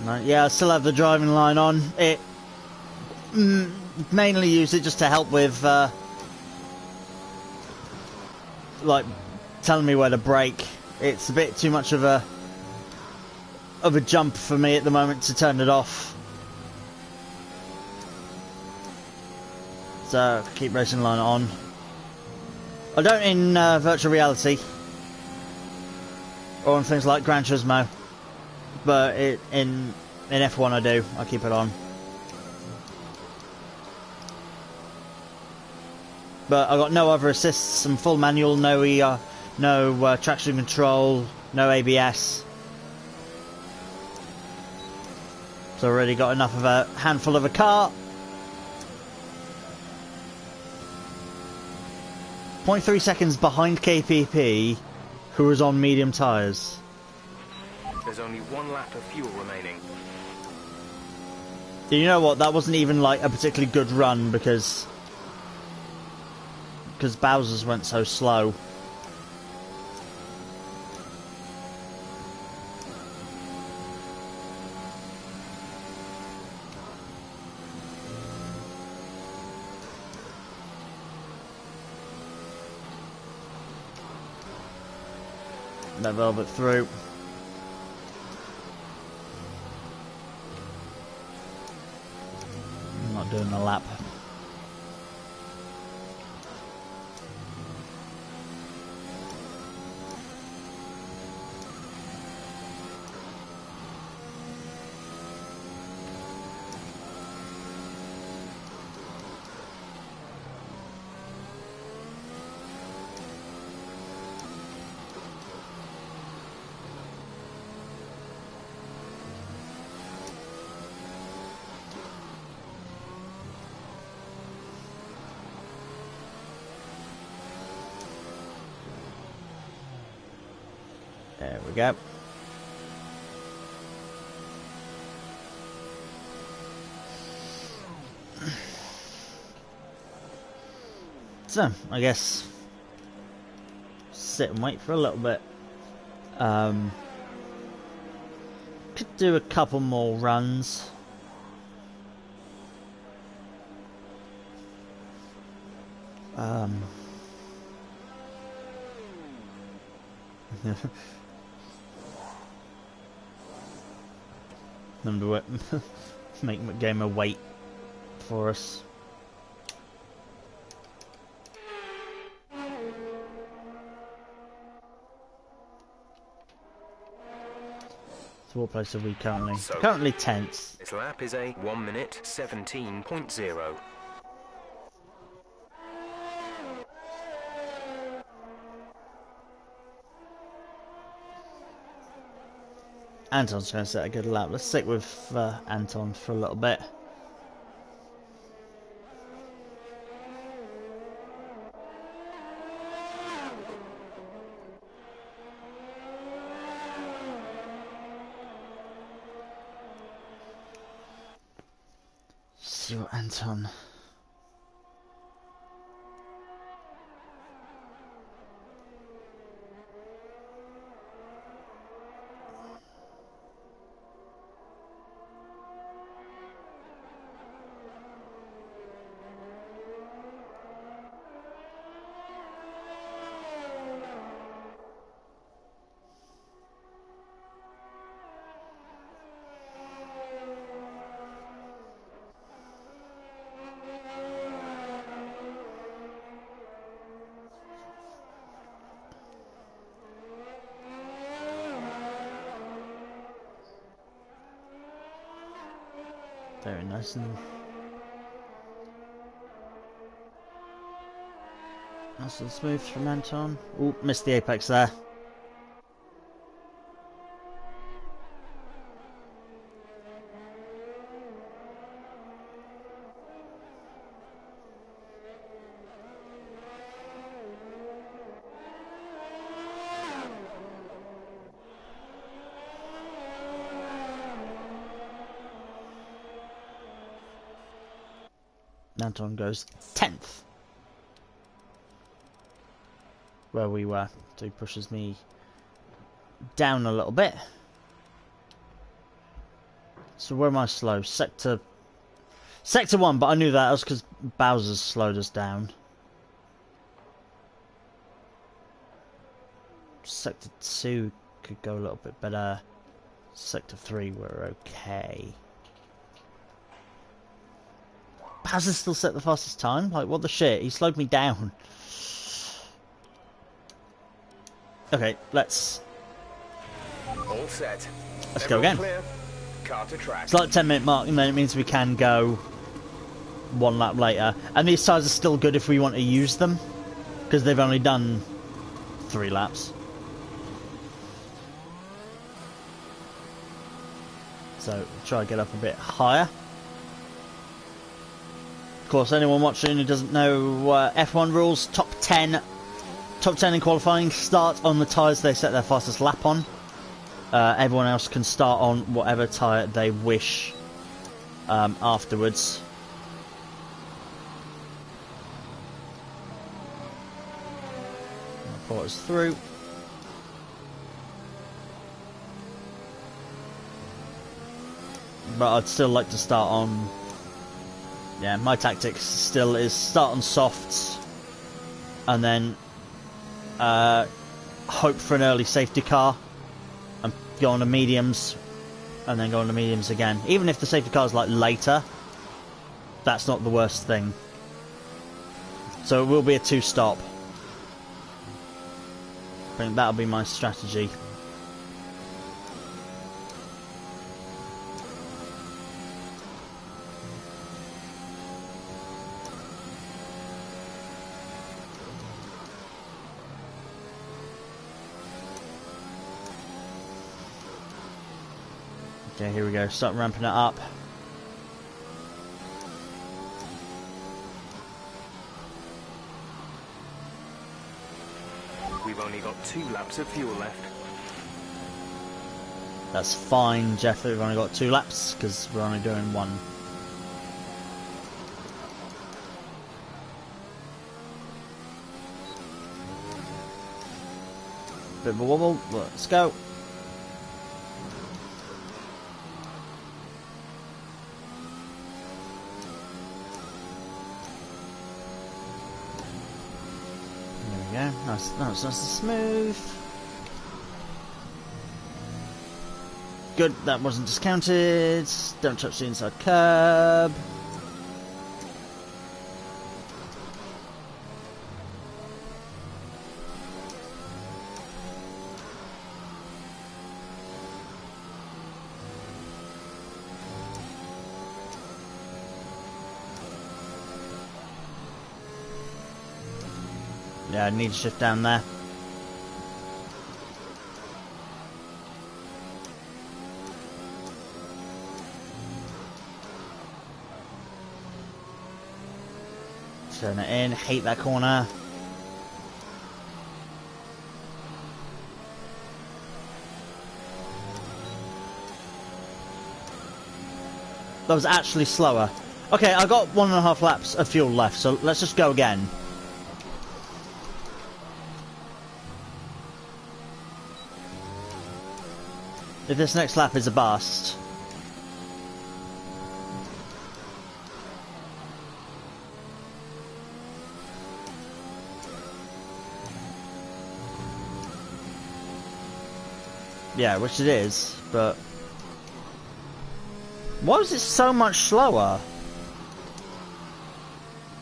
No, yeah, I still have the driving line on. It mainly use it just to help with like telling me where to brake. It's a bit too much of a jump for me at the moment to turn it off. So keep racing line on. I don't in virtual reality or on things like Gran Turismo, but in F1 I do. I keep it on. But I got no other assists. I'm full manual, no traction control, no ABS. So already got enough of a handful of a car. 0.3 seconds behind KPP, who was on medium tyres. There's only one lap of fuel remaining. You know what? That wasn't even like a particularly good run because Bowser's went so slow. That velvet through. I'm not doing the lap. There we go. So, I guess sit and wait for a little bit. Could do a couple more runs. Remember what? Make McGamer wait for us. So what place are we currently? So, currently 10th. This lap is a 1 minute 17.0. Anton's going to set a good lap. Let's stick with Anton for a little bit. See what Anton. Very nice and nice and smooth from Anton. Oh, missed the apex there. Anton goes 10th. Where we were. So he pushes me down a little bit. So where am I slow? Sector 1, but I knew that was because Bowser's slowed us down. Sector 2 could go a little bit better. Sector 3 we're okay. Bowser's still set the fastest time? Like, what the shit? He slowed me down. Okay, let's All set. go again. Clear. Car to track. It's like 10-minute mark, and then it means we can go one lap later. And these tires are still good if we want to use them, because they've only done 3 laps. So, try to get up a bit higher. Of course, anyone watching who doesn't know F1 rules, top 10 in qualifying start on the tyres they set their fastest lap on. Everyone else can start on whatever tyre they wish afterwards. Put us through. But I'd still like to start on... Yeah, my tactics still is start on softs and then hope for an early safety car and go on to mediums and then go on to mediums again. Even if the safety car is like later, that's not the worst thing. So it will be a 2-stop. I think that'll be my strategy. Okay, here we go. Start ramping it up. We've only got 2 laps of fuel left. That's fine, Jeff. We've only got 2 laps because we're only doing 1. Bit of a wobble. Let's go. There we go. Nice and smooth. Good, that wasn't discounted. Don't touch the inside curb. Yeah, I need to shift down there. Turn it in, hate that corner. That was actually slower. Okay, I got 1.5 laps of fuel left, so let's just go again. If this next lap is a bust. Yeah, which it is, but... Why was it so much slower?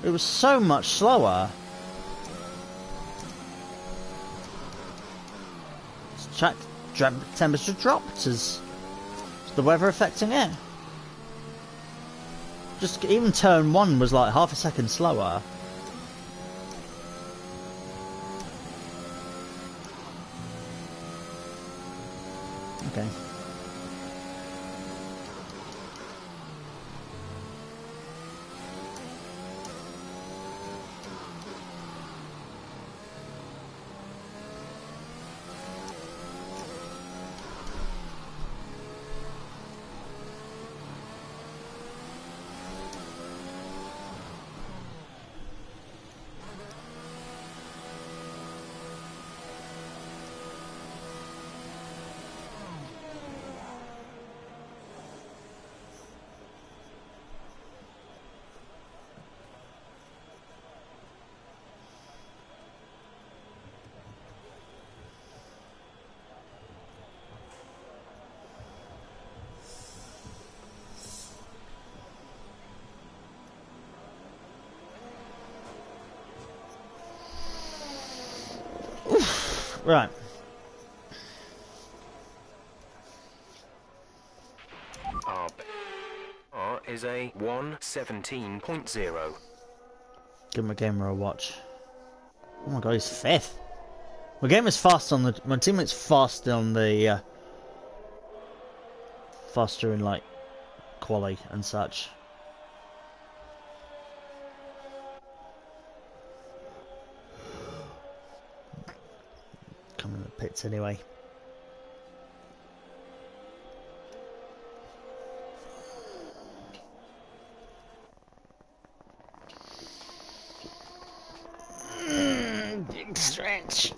It was so much slower. Track temperature dropped. Is the weather affecting it? Just even turn 1 was like half a second slower. Okay. Right. R is a 1:17.0. Give my gamer a watch. Oh my god, he's 5th. My game is fast on the. My teammate's fast on the. Faster in like quali and such. Coming in the pits anyway. Big stretch.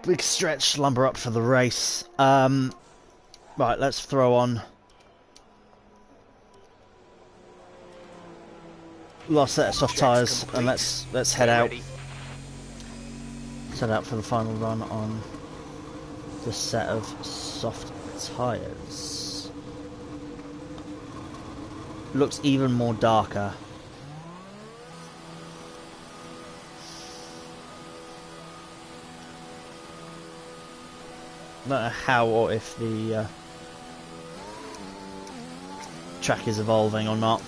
Big stretch, lumber up for the race. Right, let's throw on. Last set of soft tyres, and let's head out. Set out for the final run on this set of soft tyres. Looks even more darker. I don't know how or if the track is evolving or not.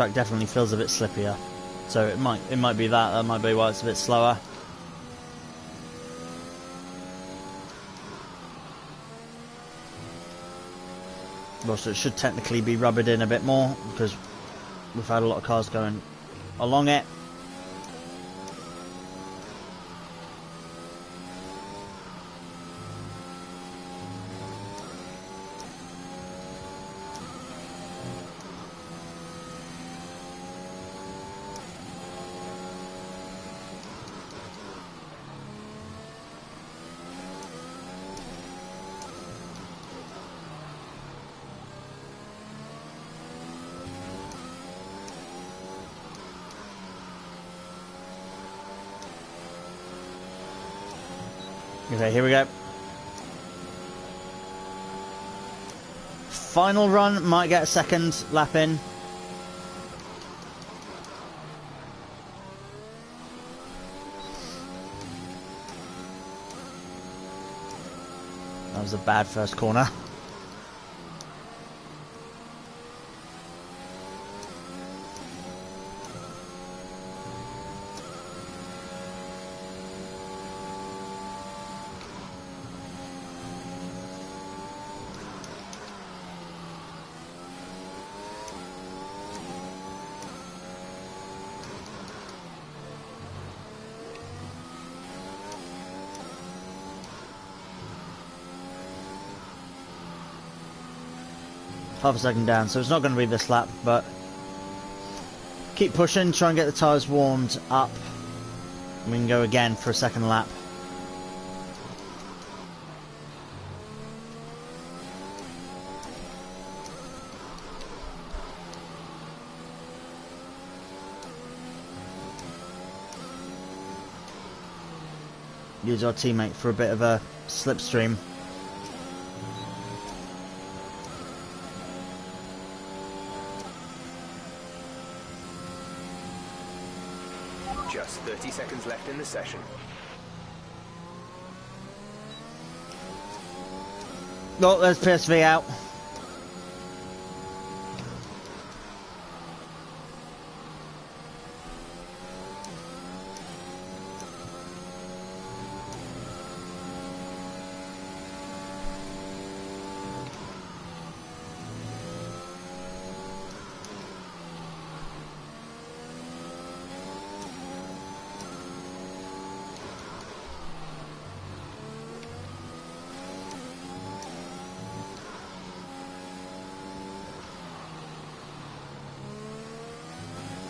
track definitely feels a bit slippier. So it might be that. That might be why it's a bit slower. Also, it should technically be rubbered in a bit more because we've had a lot of cars going along it. Okay, here we go. Final run, might get a second lap in. That was a bad first corner. Half a second down, so it's not going to be this lap, but keep pushing, try and get the tyres warmed up. We can go again for a second lap. Use our teammate for a bit of a slipstream. Just 30 seconds left in the session. Oh, there's PSV out.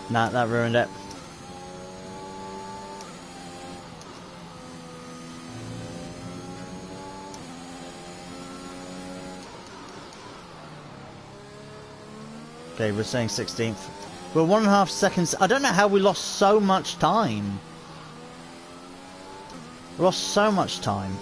Nah, that ruined it. Okay, we're saying 16th. We're 1.5 seconds. I don't know how we lost so much time. We lost so much time.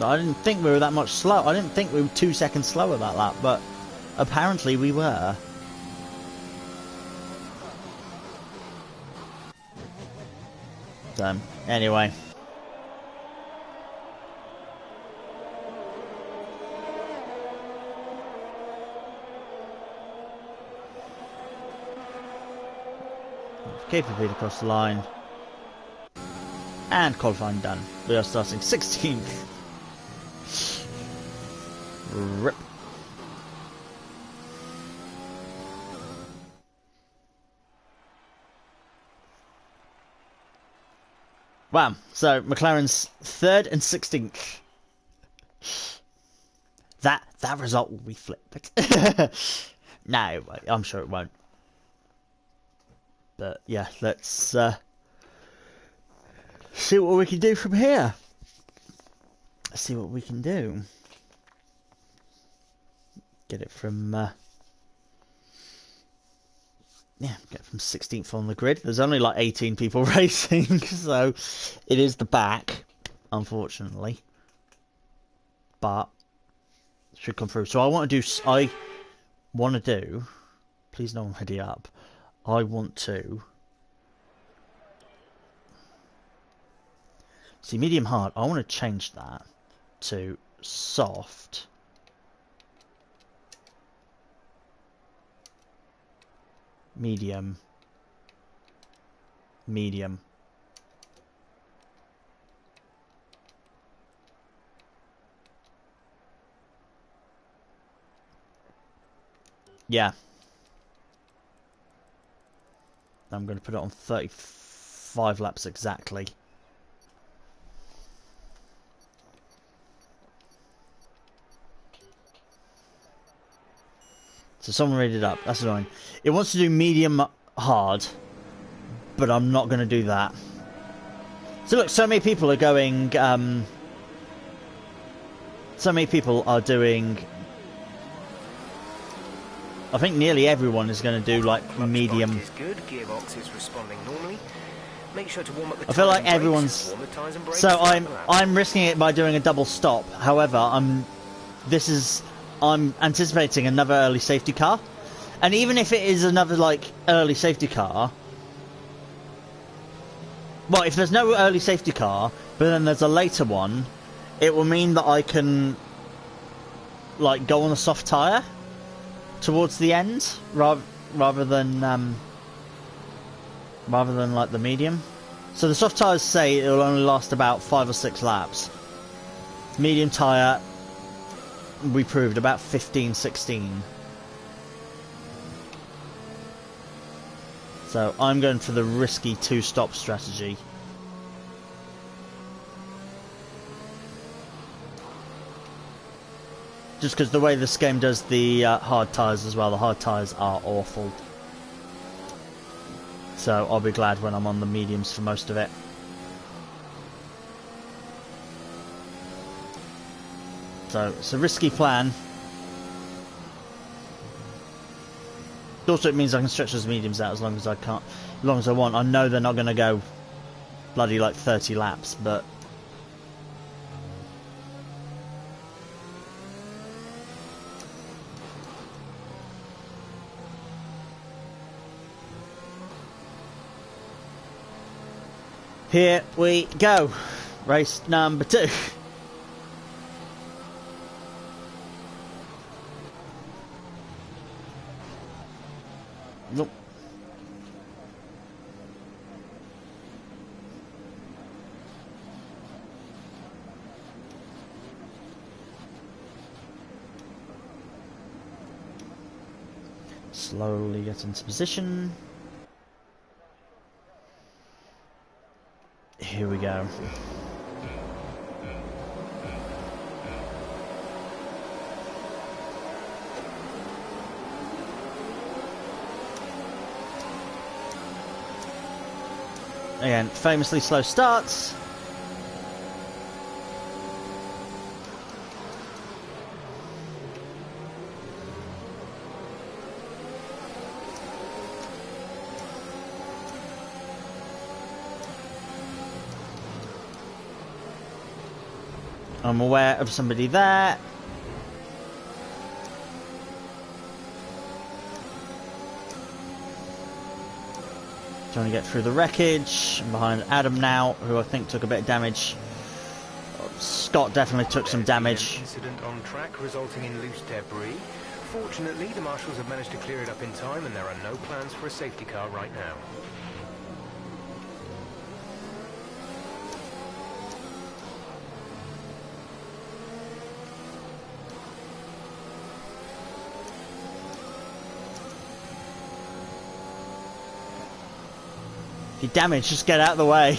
I didn't think we were that much slow. I didn't think we were 2 seconds slower that lap, but apparently we were. So, anyway. KPP across the line. And qualifying done. We are starting 16th. Rip. Wow, so McLaren's 3rd and 16th. That result will be flipped. No, I'm sure it won't. But yeah, let's see what we can do from here. Let's see what we can do. Get it from yeah, get from 16th on the grid. There's only like 18 people racing, so it is the back, unfortunately. But it should come through. So I want to do. Please no one ready up. I want to see medium hard. I want to change that to soft. Medium. Medium. Yeah. I'm going to put it on 35 laps exactly. So someone read it up. That's annoying. It wants to do medium hard, but I'm not going to do that. So look, so many people are going... so many people are doing... I think nearly everyone is going to do like medium. Is good. Gearbox is responding normally. Make sure to warm up the I feel like tires and everyone's... brakes. Warm the tires and brakes So throughout the lap. I'm risking it by doing a double stop. However, I'm anticipating another early safety car. And even if it is another like early safety car, well, if there's no early safety car, but then there's a later one, it will mean that I can like go on a soft tyre towards the end rather than like the medium. So the soft tyres say it will only last about 5 or 6 laps. Medium tyre, we proved about 15, 16. So I'm going for the risky 2-stop strategy. Just because the way this game does the hard tyres as well, the hard tyres are awful. So I'll be glad when I'm on the mediums for most of it. So it's a risky plan. Also, it means I can stretch those mediums out as long as I can't, as long as I want. I know they're not going to go bloody like 30 laps, but here we go. Race number 2. Nope. Slowly get into position. Here we go. Again, famously slow starts. I'm aware of somebody there. Trying to get through the wreckage. I'm behind Adam now, who I think took a bit of damage. Scott definitely took some damage. Incident on track resulting in loose debris. Fortunately, the marshals have managed to clear it up in time, and there are no plans for a safety car right now. If you're damaged, just get out of the way.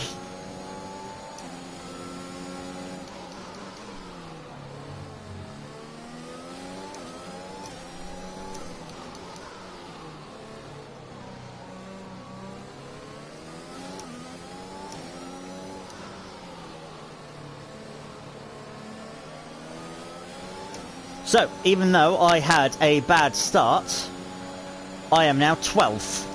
So, even though I had a bad start, I am now 12th.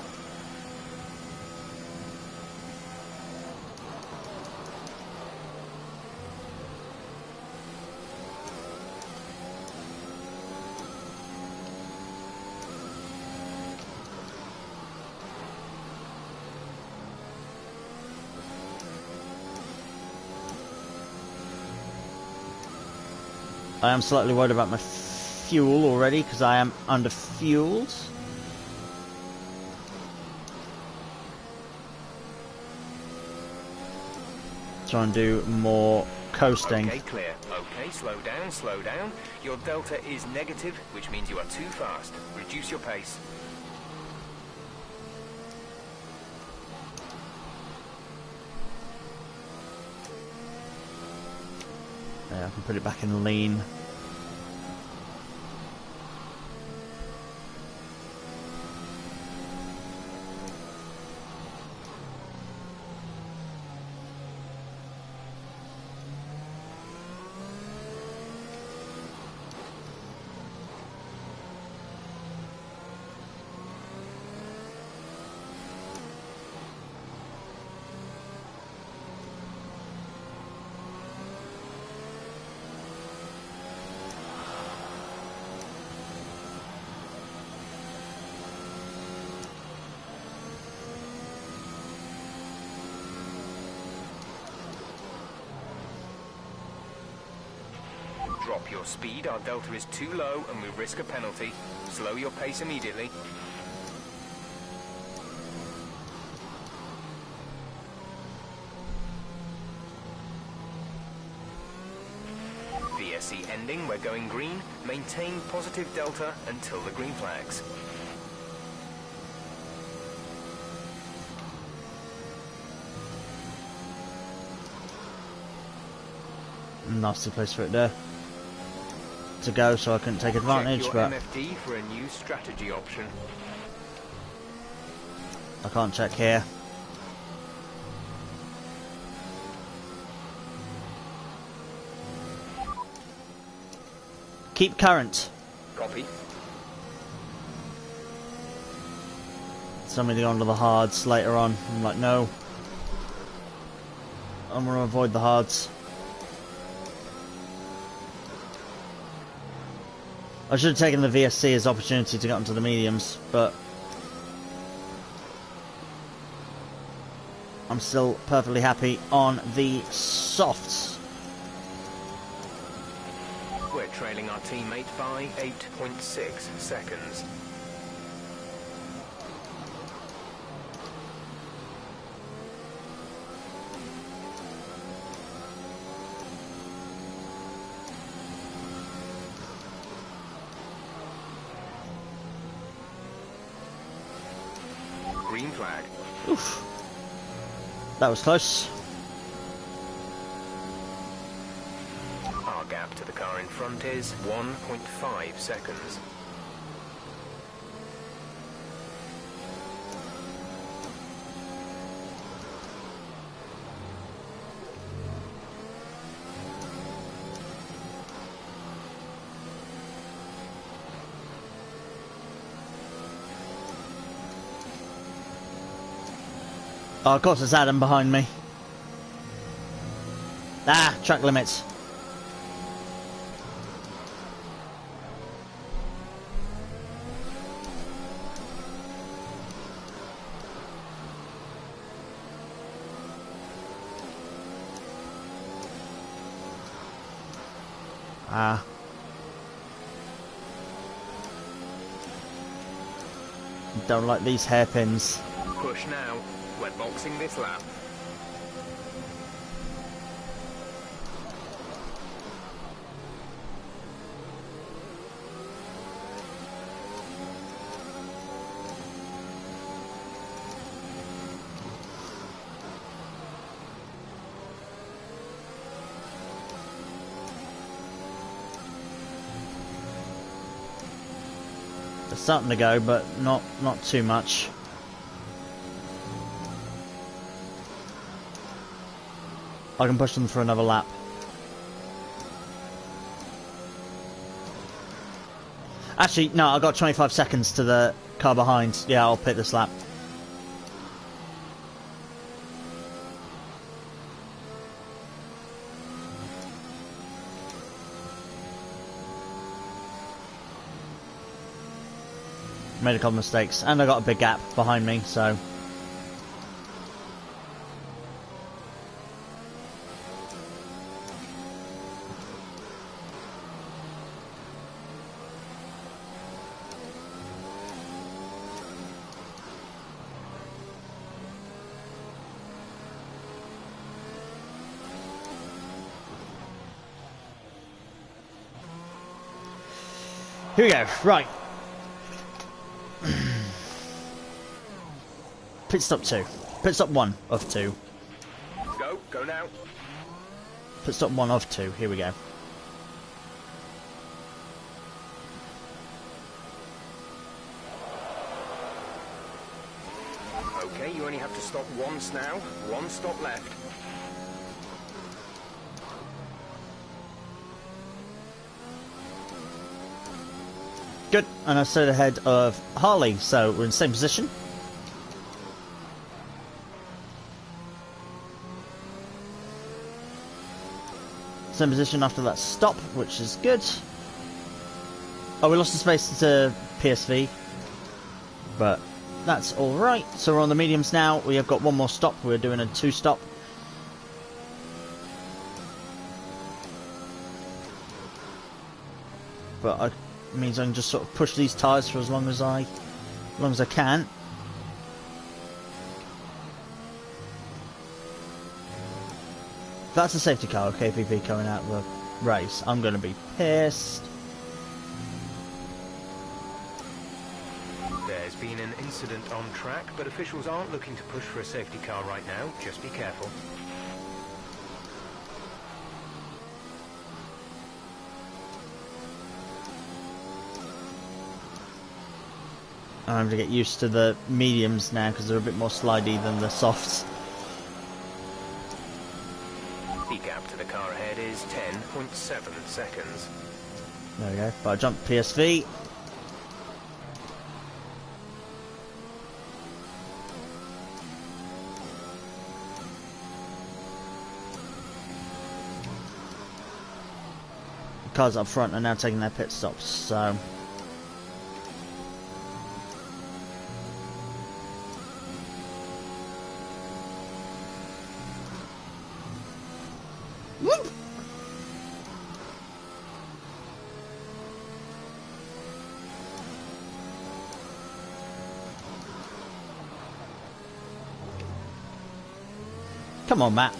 I am slightly worried about my fuel already because I am under-fueled. Try and do more coasting. Okay, clear. Okay, slow down, slow down. Your delta is negative, which means you are too fast. Reduce your pace. Yeah, I can put it back in lean. Drop your speed, our delta is too low and we risk a penalty. Slow your pace immediately. VSC ending, we're going green. Maintain positive delta until the green flags. Nasty place for it there to go, so I couldn't take advantage. Check your but MFD for a new strategy option. I can't check here. Keep current. Copy. Somebody onto the hards later on. I'm like, no. I'm gonna avoid the hards. I should have taken the VSC as opportunity to get onto the mediums, but I'm still perfectly happy on the softs. We're trailing our teammate by 8.6 seconds. Green flag. Oof. That was close. Our gap to the car in front is 1.5 seconds. Oh, of course, it's Adam behind me. Ah, track limits. Ah. Don't like these hairpins. Push now. We're boxing this lap. It's starting to go, but not too much. I can push them for another lap. Actually, no, I've got 25 seconds to the car behind. Yeah, I'll pit this lap. Made a couple mistakes, and I got a big gap behind me, so... Here we go. Right. Pit stop 2. Pit stop 1 of 2. Go now. Pit stop 1 of 2. Here we go. Okay, you only have to stop once now. One stop left. Good. And I stayed ahead of Harley, so we're in the same position. Same position after that stop, which is good. Oh, we lost the space to PSV, but that's alright. So we're on the mediums now. We have got one more stop. We're doing a 2-stop. But it means I can just sort of push these tyres for as long as I can. If that's a safety car, KVP coming out of the race, I'm going to be pissed. There's been an incident on track, but officials aren't looking to push for a safety car right now. Just be careful. I'm going to get used to the mediums now because they're a bit more slidey than the softs. The gap to the car ahead is 10.7 seconds. There we go. But I jumped PSV. The cars up front are now taking their pit stops, so... Woo! Come on, Matt.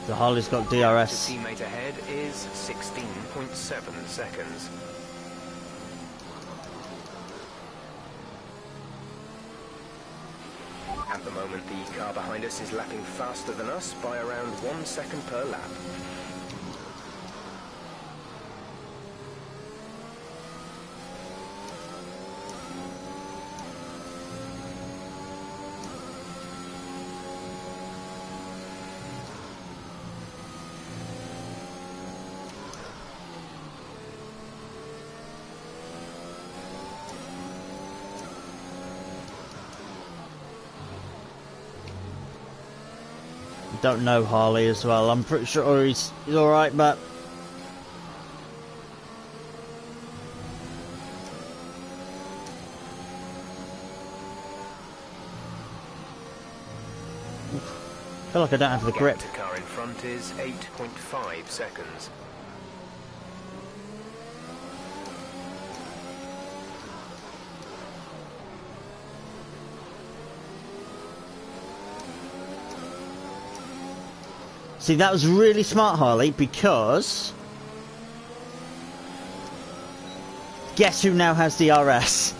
The Harley's got DRS. The teammate ahead is 16.7 seconds. At the moment, the car behind us is lapping faster than us by around 1 second per lap. Don't know Harley as well. I'm pretty sure he's alright, but... I feel like I don't have the grip. The car in front is 8.5 seconds. See, that was really smart, Harley, because... Guess who now has DRS?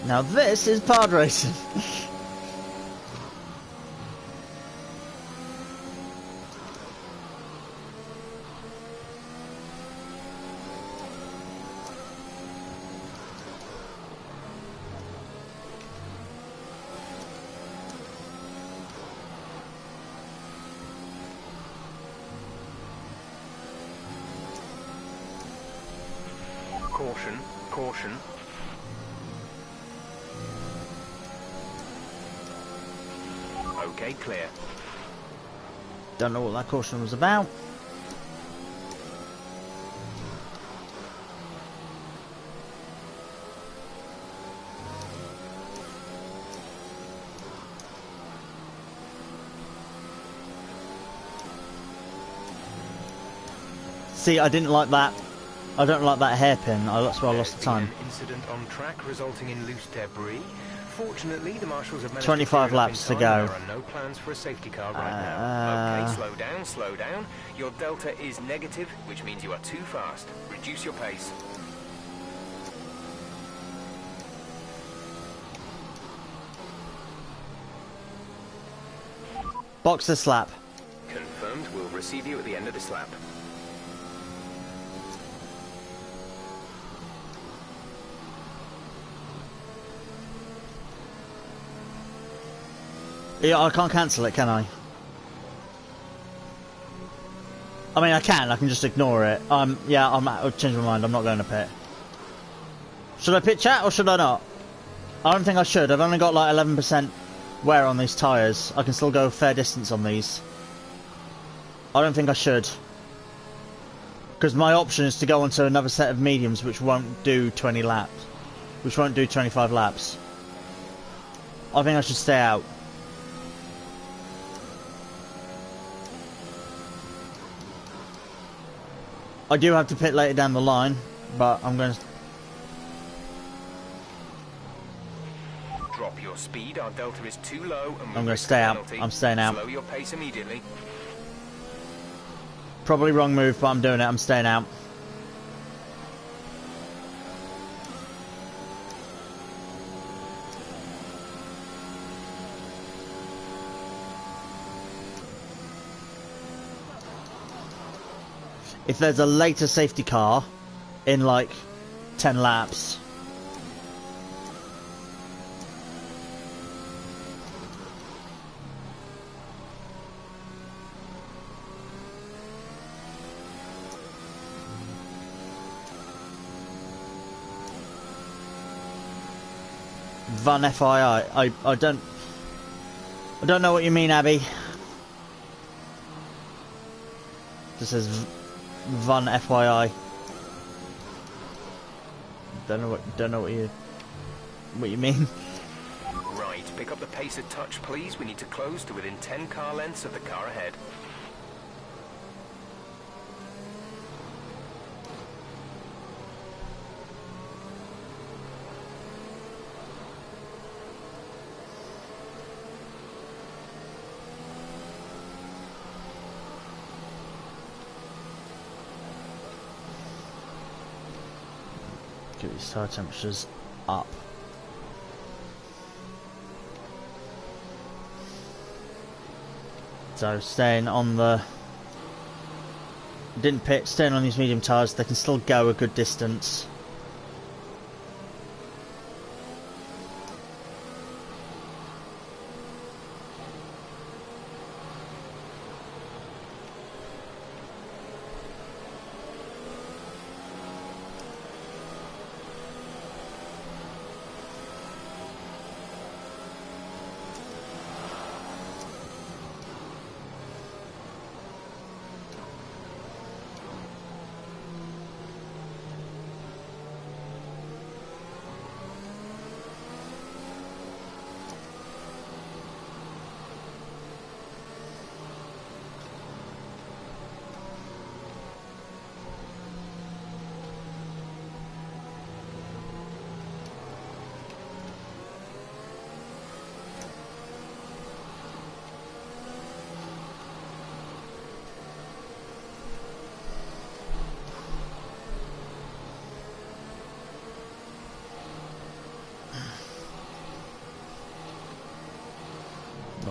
Now this is pod racing. Caution, caution. Okay, clear. Don't know what that caution was about. See, I didn't like that. I don't like that hairpin. That's why I lost the time. An incident on track resulting in loose debris. Fortunately, the marshals have managed 25 to laps to go. There are no plans for a safety car right now. Okay, slow down, slow down. Your delta is negative, which means you are too fast. Reduce your pace. Box this lap. Confirmed. We'll receive you at the end of this lap. Yeah, I can't cancel it, can I? I mean, I can just ignore it. Yeah, I've changed my mind. I'm not going to pit. Should I pit chat or should I not? I don't think I should. I've only got like 11% wear on these tyres. I can still go a fair distance on these. I don't think I should. Because my option is to go onto another set of mediums which won't do 20 laps. Which won't do 25 laps. I think I should stay out. I do have to pit later down the line, but I'm going to... Drop your speed, our delta is too low and I'm going to stay out. I'm staying out. Slow your pace immediately. Probably wrong move, but I'm doing it. I'm staying out. If there's a later safety car in like 10 laps, Van FII, I don't know what you mean, Abby. This says Van FYI. Don't know what you mean. Right, pick up the pace a touch, please. We need to close to within 10 car lengths of the car ahead. Get these tire temperatures up. So staying on the... Didn't pit, staying on these medium tyres, they can still go a good distance.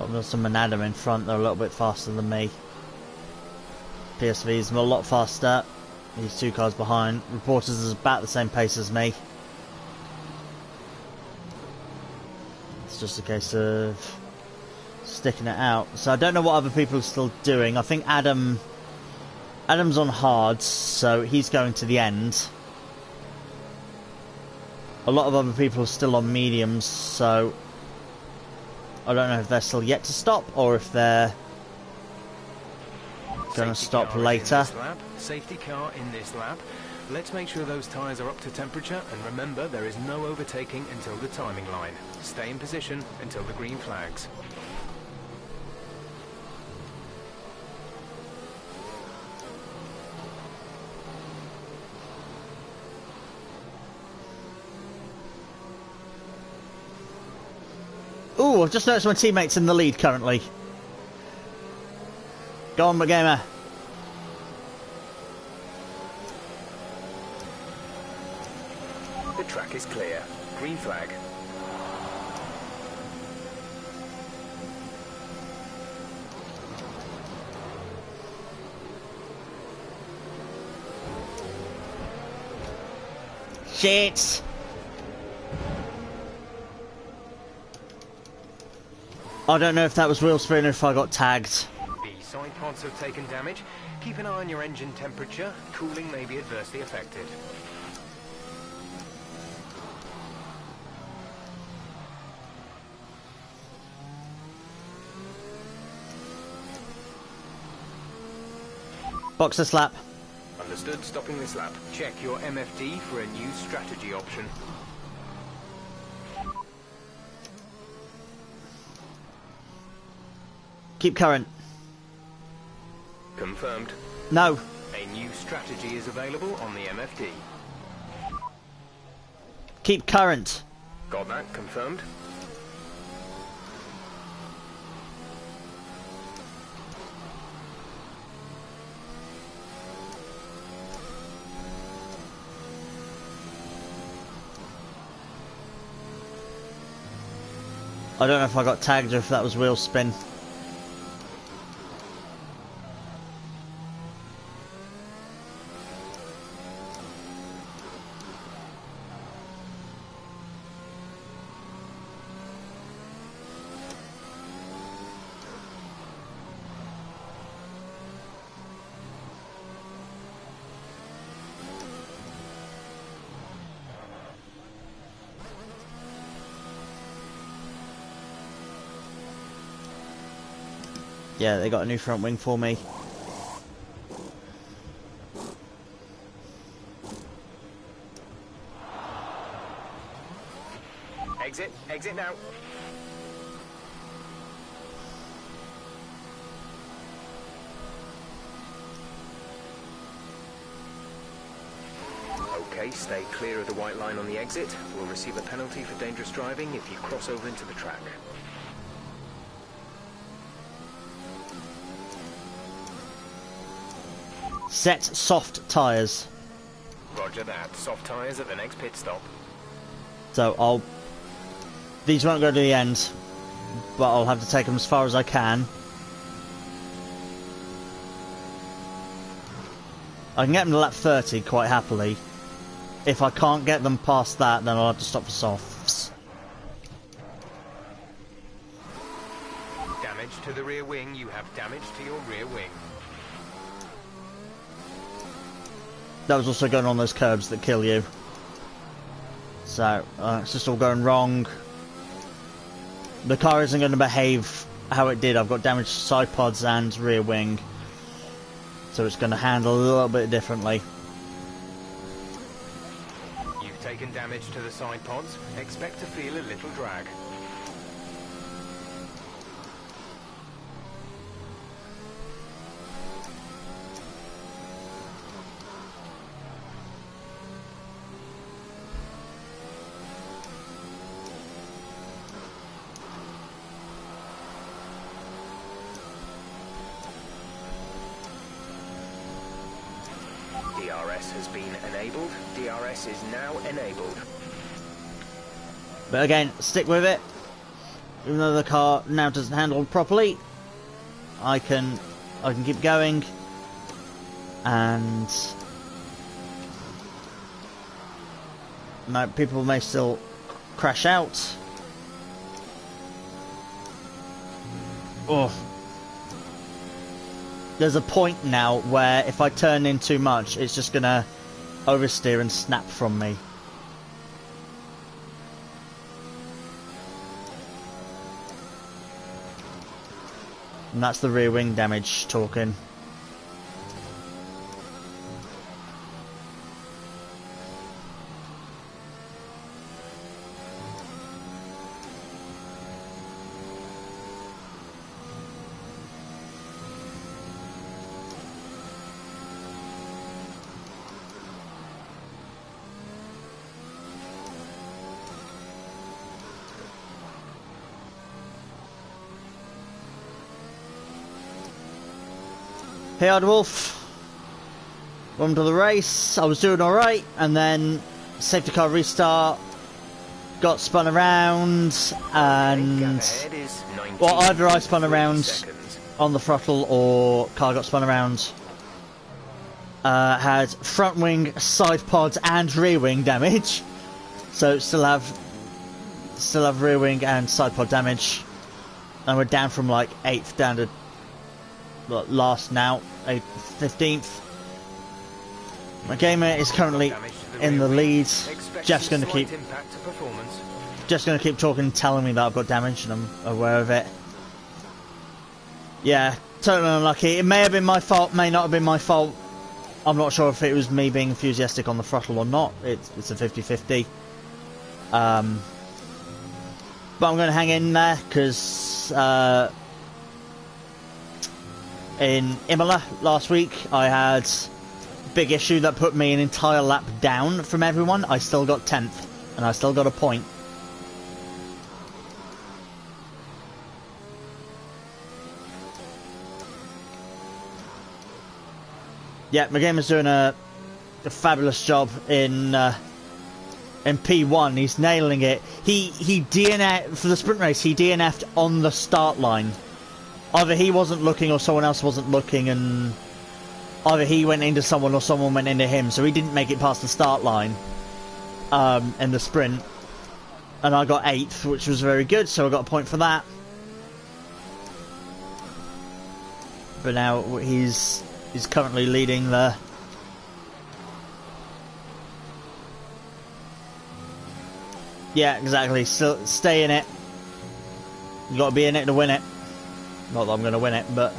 There's some Manadam in front, they're a little bit faster than me. PSV's a lot faster. These two cars behind. Reporters is about the same pace as me. It's just a case of sticking it out. So I don't know what other people are still doing. I think Adam's on hards, so he's going to the end. A lot of other people are still on mediums, so I don't know if they're still yet to stop or if they're going to stop later. Safety car in this lap. Let's make sure those tyres are up to temperature, and remember there is no overtaking until the timing line. Stay in position until the green flags. Ooh, I've just noticed my teammate's in the lead currently. Go on, gamer. The track is clear. Green flag. Shit! I don't know if that was wheel spin or if I got tagged. The side pods have taken damage. Keep an eye on your engine temperature. Cooling may be adversely affected. Box this lap. Understood. Stopping this lap. Check your MFD for a new strategy option. Keep current. Confirmed. No. A new strategy is available on the MFD. Keep current. Got that. Confirmed. I don't know if I got tagged or if that was wheel spin. Yeah, they got a new front wing for me. Exit. Exit now. Okay, stay clear of the white line on the exit. We'll receive a penalty for dangerous driving if you cross over into the track. Set soft tyres. Roger that. Soft tyres at the next pit stop. So these won't go to the end, but I'll have to take them as far as I can. I can get them to lap 30 quite happily. If I can't get them past that, then I'll have to stop for softs. Damage to the rear wing. You have damage to your rear wing. That was also going on those curbs that kill you. So, it's just all going wrong. The car isn't going to behave how it did. I've got damaged side pods and rear wing. So it's going to handle a little bit differently. You've taken damage to the side pods. Expect to feel a little drag. DRS has been enabled. DRS is now enabled. But again, stick with it. Even though the car now doesn't handle properly, I can keep going, and people may still crash out. Oh. There's a point now where if I turn in too much, it's just gonna oversteer and snap from me. And that's the rear wing damage talking. Hey Oddwolf, welcome to the race. I was doing alright, and then safety car restart, got spun around, and well, either I spun around on the throttle or car got spun around. Had front wing, side pods, and rear wing damage, so still have rear wing and side pod damage, and we're down from like 8th down to last now, 15th. My gamer is currently in the lead. Jeff's going to keep talking, telling me that I've got damage, and I'm aware of it. Yeah, totally unlucky. It may have been my fault, may not have been my fault. I'm not sure if it was me being enthusiastic on the throttle or not. It's a 50-50. But I'm going to hang in there because in Imola last week I had a big issue that put me an entire lap down from everyone. I still got 10th and I still got a point. Yeah, my gamer's doing a fabulous job in P1. He's nailing it. He DNF'd for the sprint race. He DNF'd on the start line. Either he wasn't looking or someone else wasn't looking, and either he went into someone or someone went into him, so he didn't make it past the start line in the sprint. And I got 8th, which was very good, so I got a point for that. But now he's currently leading the... Yeah, exactly. So stay in it. You got to be in it to win it. Not that I'm going to win it, but...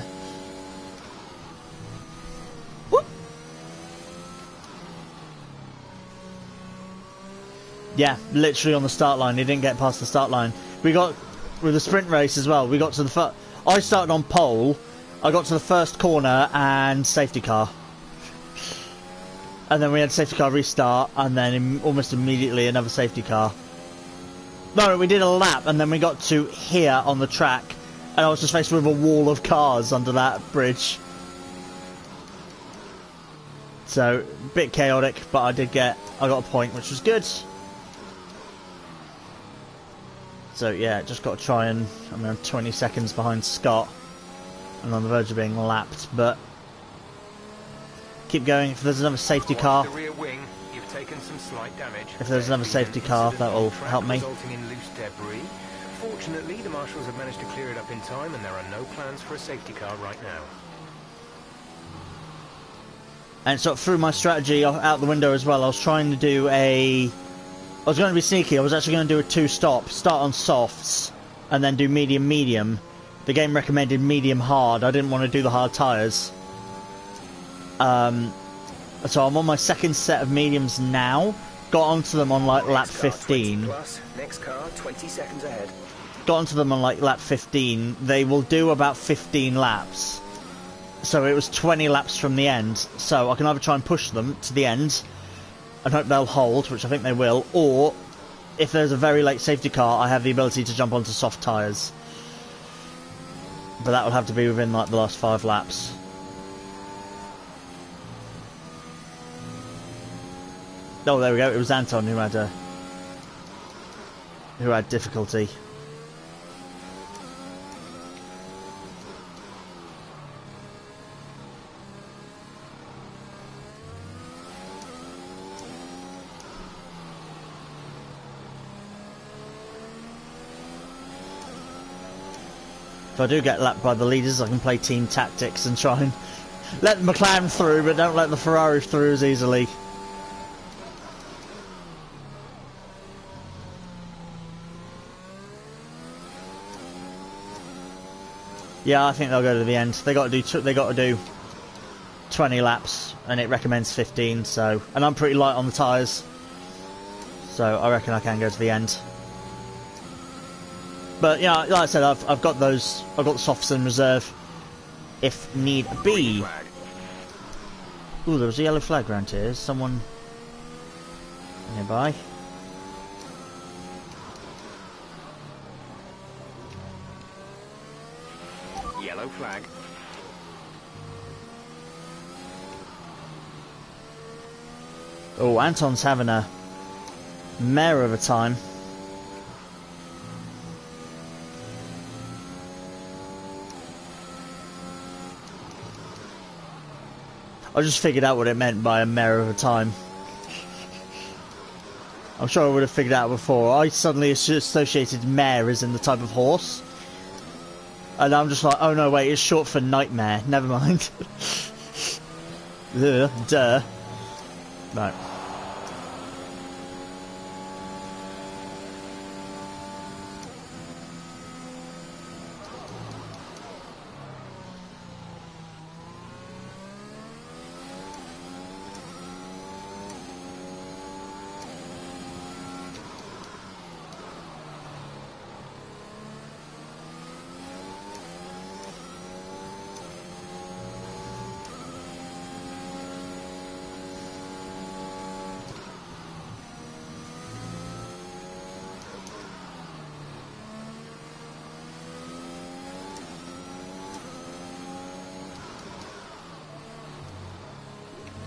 Whoop. Yeah, literally on the start line. He didn't get past the start line. We got, with the sprint race as well, we got to the first... I started on pole, I got to the first corner and safety car. And then we had safety car restart, and then almost immediately another safety car. No, we did a lap, and then we got to here on the track. And I was just faced with a wall of cars under that bridge. So, a bit chaotic, but I got a point, which was good. So yeah, just got to try and, I'm 20 seconds behind Scott. And on the verge of being lapped, but keep going. If there's another safety car, if there's another safety car, that will help me. Fortunately, the marshals have managed to clear it up in time, and there are no plans for a safety car right now. And so through my strategy out the window as well, I was trying to do I was going to be sneaky. I was actually going to do a 2-stop, start on softs, and then do medium. The game recommended medium hard. I didn't want to do the hard tyres. So I'm on my second set of mediums now. Got onto them on like lap 15. Next car 20 seconds ahead. Got onto them on like lap 15. They will do about 15 laps. So it was 20 laps from the end. So I can either try and push them to the end and hope they'll hold, which I think they will, or if there's a very late safety car, I have the ability to jump onto soft tyres. But that will have to be within like the last 5 laps. Oh, there we go. It was Anton who had difficulty. If I do get lapped by the leaders, I can play team tactics and try and let the McLaren through, but don't let the Ferrari through as easily. Yeah, I think they'll go to the end. They got to do 20 laps, and it recommends 15. So, and I'm pretty light on the tyres, so I reckon I can go to the end. But yeah, like I said, I've got those. I've got the softs in reserve if need be. Ooh, there was a yellow flag around here. Is someone nearby? Yellow flag. Oh, Anton's having a mare of a time. I just figured out what it meant by a mare of a time. I'm sure I would have figured it out before. I suddenly associated mare as in the type of horse. And I'm just like, oh no, wait, it's short for nightmare. Never mind. Ugh, duh. Right.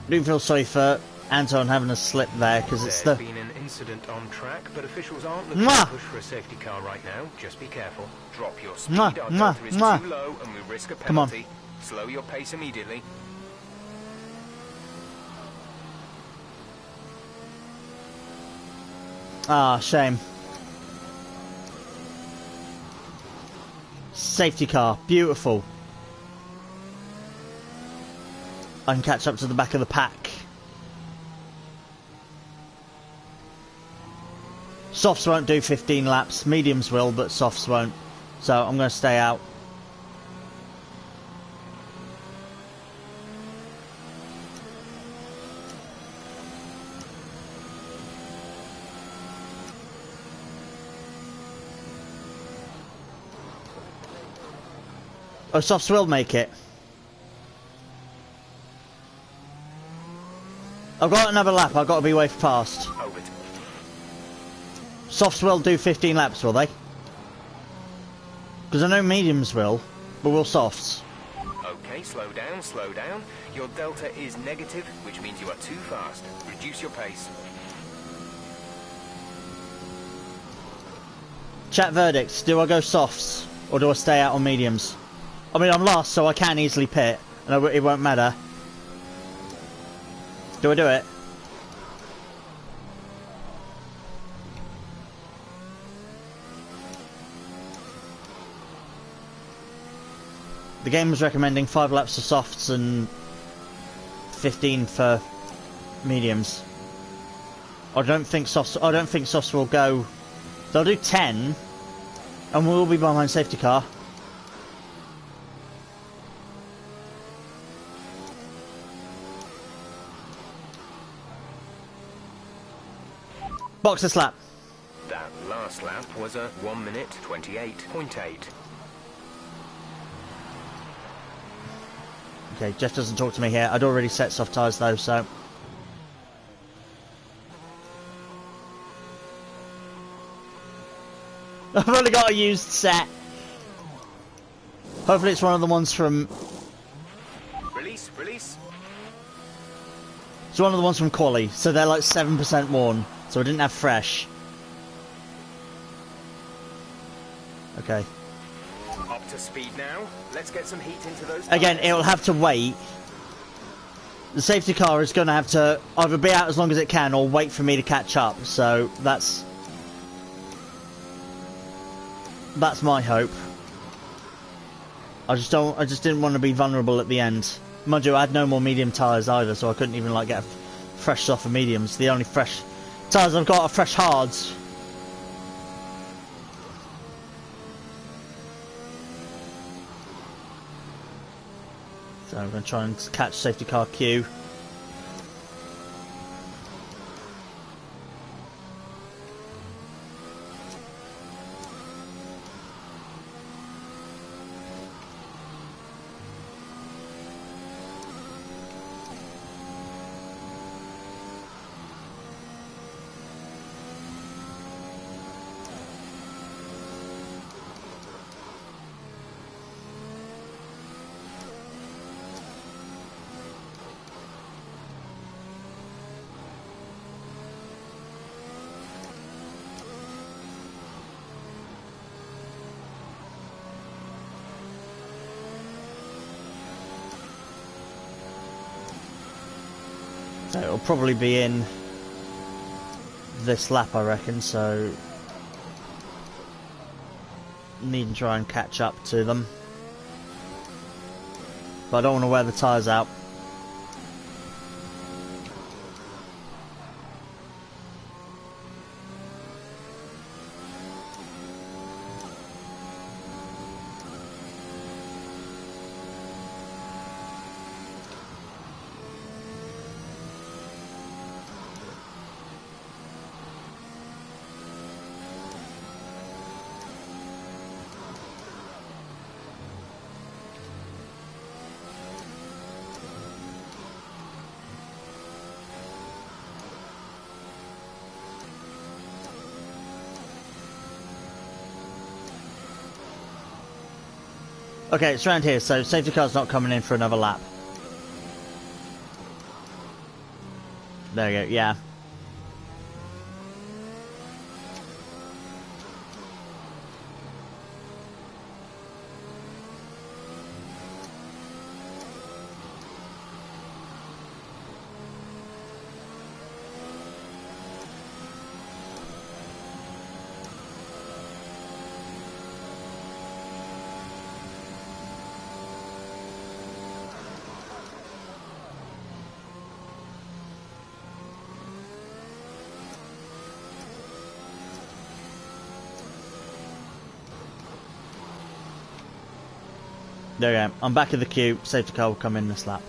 I do feel sorry for Anton having a slip there because it's the. There's been an incident on track, but officials aren't looking to push for a safety car right now. Just be careful. Drop your speed. Our delta is too low, and we risk a penalty. Slow your pace immediately. Ah, shame. Safety car, beautiful. I can catch up to the back of the pack. Softs won't do 15 laps, mediums will, but softs won't. So I'm going to stay out. Oh, softs will make it. I've got another lap, I've got to be way fast. Over. Softs will do 15 laps, will they? Because I know mediums will, but will softs? Okay, slow down, slow down. Your delta is negative, which means you are too fast. Reduce your pace. Chat verdicts, do I go softs, or do I stay out on mediums? I mean, I'm last, so I can easily pit, and it won't matter. Do I do it? The game was recommending 5 laps for softs and 15 for mediums. I don't think softs will go. They'll do 10, and we'll be behind safety car. Box this lap. That last lap was a 1 minute 28.8. Okay, Jeff doesn't talk to me here. I'd already set soft tyres though, so. I've only got a used set. Hopefully it's one of the ones from. Release, release. It's one of the ones from Quali, so they're like 7% worn. So I didn't have fresh. Okay. Up to speed now. Let's get some heat into those tires. Again, it'll have to wait. The safety car is going to have to either be out as long as it can or wait for me to catch up. So that's my hope. I just didn't want to be vulnerable at the end. Mind you, I had no more medium tyres either, so I couldn't even like get a fresh stuff for mediums. The only fresh tyres I've got are fresh hards. So I'm going to try and catch safety car Q. So it'll probably be in this lap, I reckon, so need to try and catch up to them. But I don't want to wear the tyres out. Okay, it's around here, so safety car's not coming in for another lap. There you go, yeah. There we go. I'm back in the queue. Safety car will come in this lap.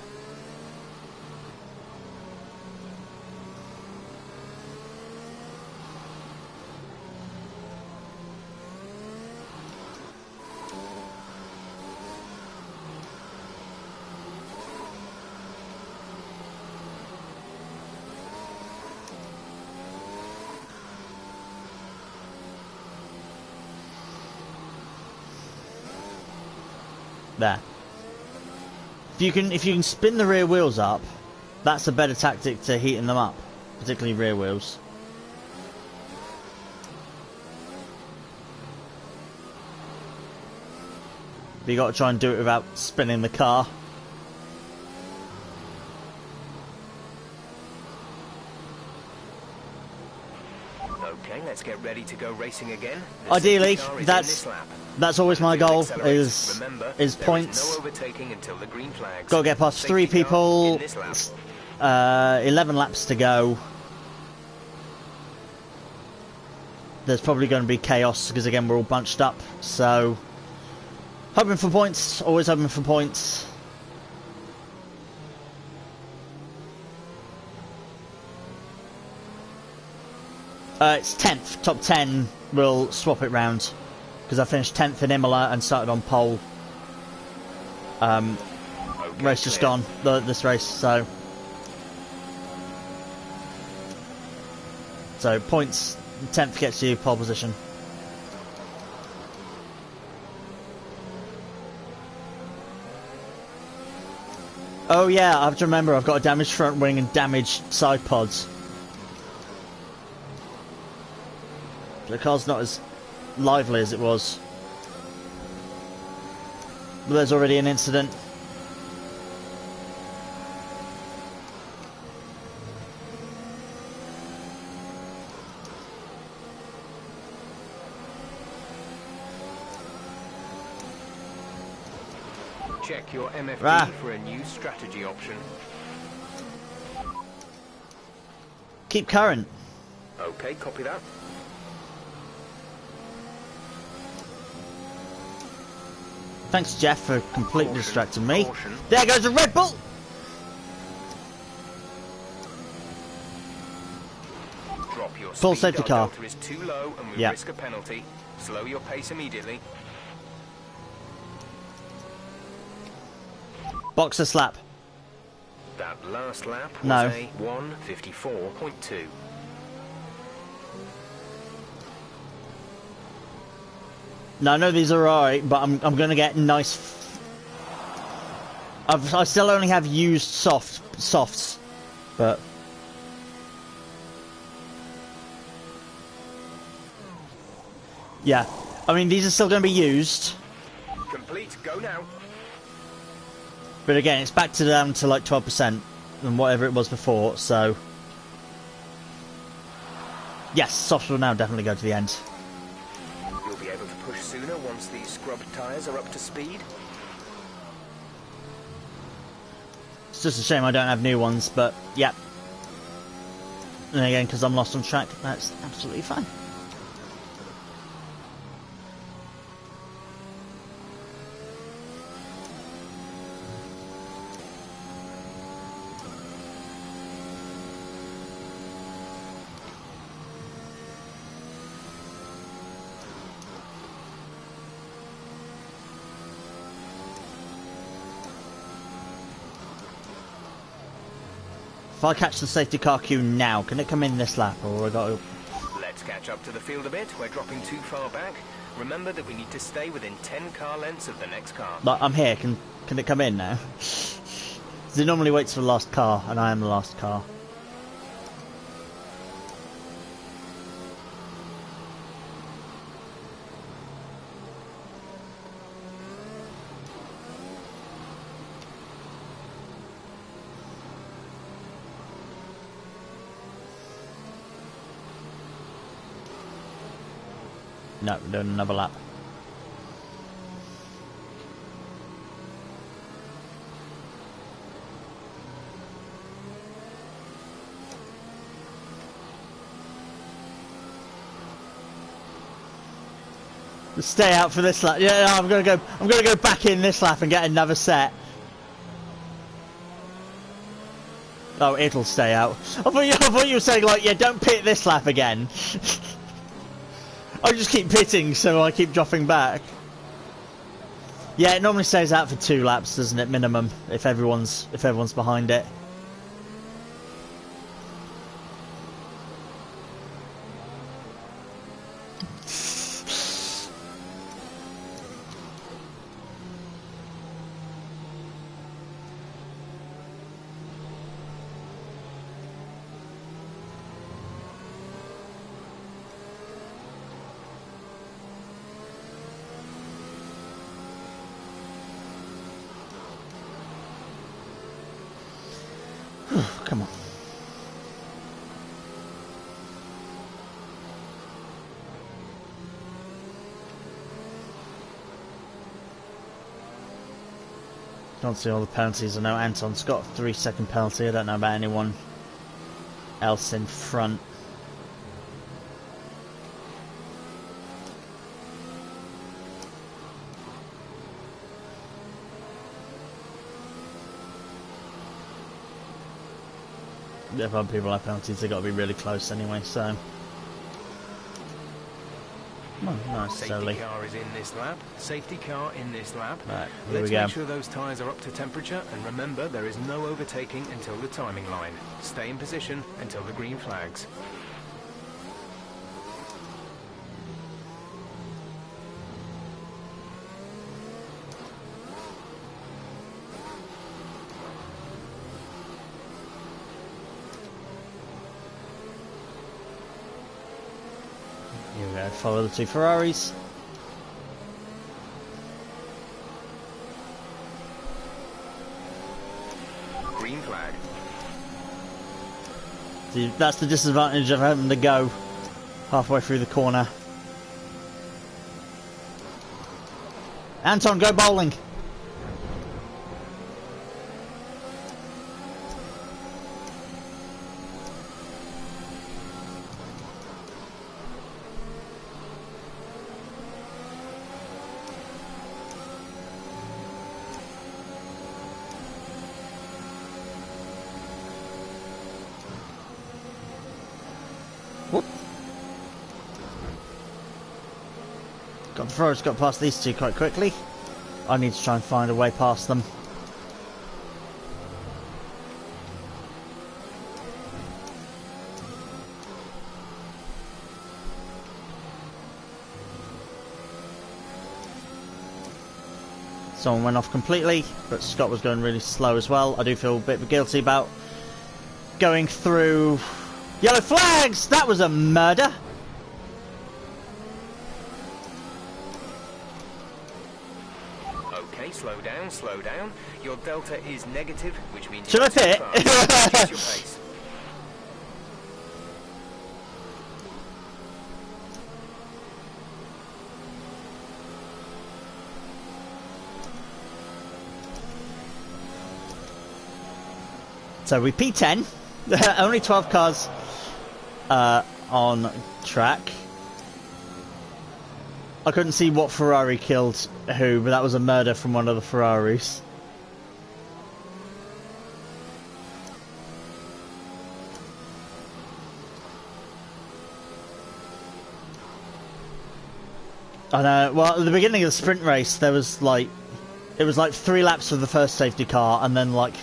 There. If you can spin the rear wheels up, that's a better tactic to heating them up, particularly rear wheels. But you got to try and do it without spinning the car. Okay, let's get ready to go racing again. Ideally, that's always my goal, is points. No overtaking until the green flags. Got to get past 3 people, 11 laps to go. There's probably going to be chaos, because again we're all bunched up, so hoping for points, always hoping for points. It's 10th, top 10, we'll swap it round. Because I finished 10th in Imola and started on pole. Race just gone, this race, so points, 10th gets you pole position. Oh yeah, I have to remember I've got a damaged front wing and damaged side pods. The car's not as lively as it was. But there's already an incident. Check your MFD for a new strategy option. Keep current. Okay, copy that. Thanks, Jeff, for completely Caution, distracting me. caution. There goes a Red Bull! Drop your Full speed. safety Our car. delta is too low and we Yeah. risk a penalty. Slow your pace immediately. Boxer slap. That last lap was No. a 1:54.2. No, I know these are alright, but I'm gonna get nice. I still only have used softs, but yeah. I mean, these are still gonna be used, Complete. Go now. but again, it's back to down to like 12% than whatever it was before. So yes, softs will now definitely go to the end. You'll be able to push sooner once these scrubbed tyres are up to speed. It's just a shame I don't have new ones, but yeah. And again, because I'm lost on track, that's absolutely fine. If I catch the safety car queue now, can it come in this lap, or I got to... Let's catch up to the field a bit. We're dropping too far back. Remember that we need to stay within 10 car lengths of the next car. Like, I'm here, can it come in now? 'Cause it normally waits for the last car, and I am the last car. No, we're doing another lap. Stay out for this lap. Yeah, no, I'm gonna go back in this lap and get another set. Oh, it'll stay out. I thought you were saying like, yeah, don't pit this lap again. I just keep pitting, so I keep dropping back. Yeah, it normally stays out for 2 laps, doesn't it, minimum, if everyone's behind it. Come on. Don't see all the penalties. I know Anton's got a 3-second penalty. I don't know about anyone else in front. If other people have penalties, they've got to be really close anyway, so... Oh, nice, Safety car is in this lap. Safety car in this lap. Right, here Let's we go. make sure those tyres are up to temperature, and remember there is no overtaking until the timing line. Stay in position until the green flags. Here we go, follow the 2 Ferraris. Green flag. See, that's the disadvantage of having to go halfway through the corner. Anton, go bowling! Got the Ferraris got past these two quite quickly. I need to try and find a way past them. Someone went off completely, but Scott was going really slow as well. I do feel a bit guilty about going through yellow flags! That was a murder! Okay, slow down, slow down. Your delta is negative, which means should I pit? Reduce your pace. So we P10, only 12 cars on track. I couldn't see what Ferrari killed who, but that was a murder from one of the Ferraris. I know, well at the beginning of the sprint race there was like, it was like 3 laps of the first safety car and then like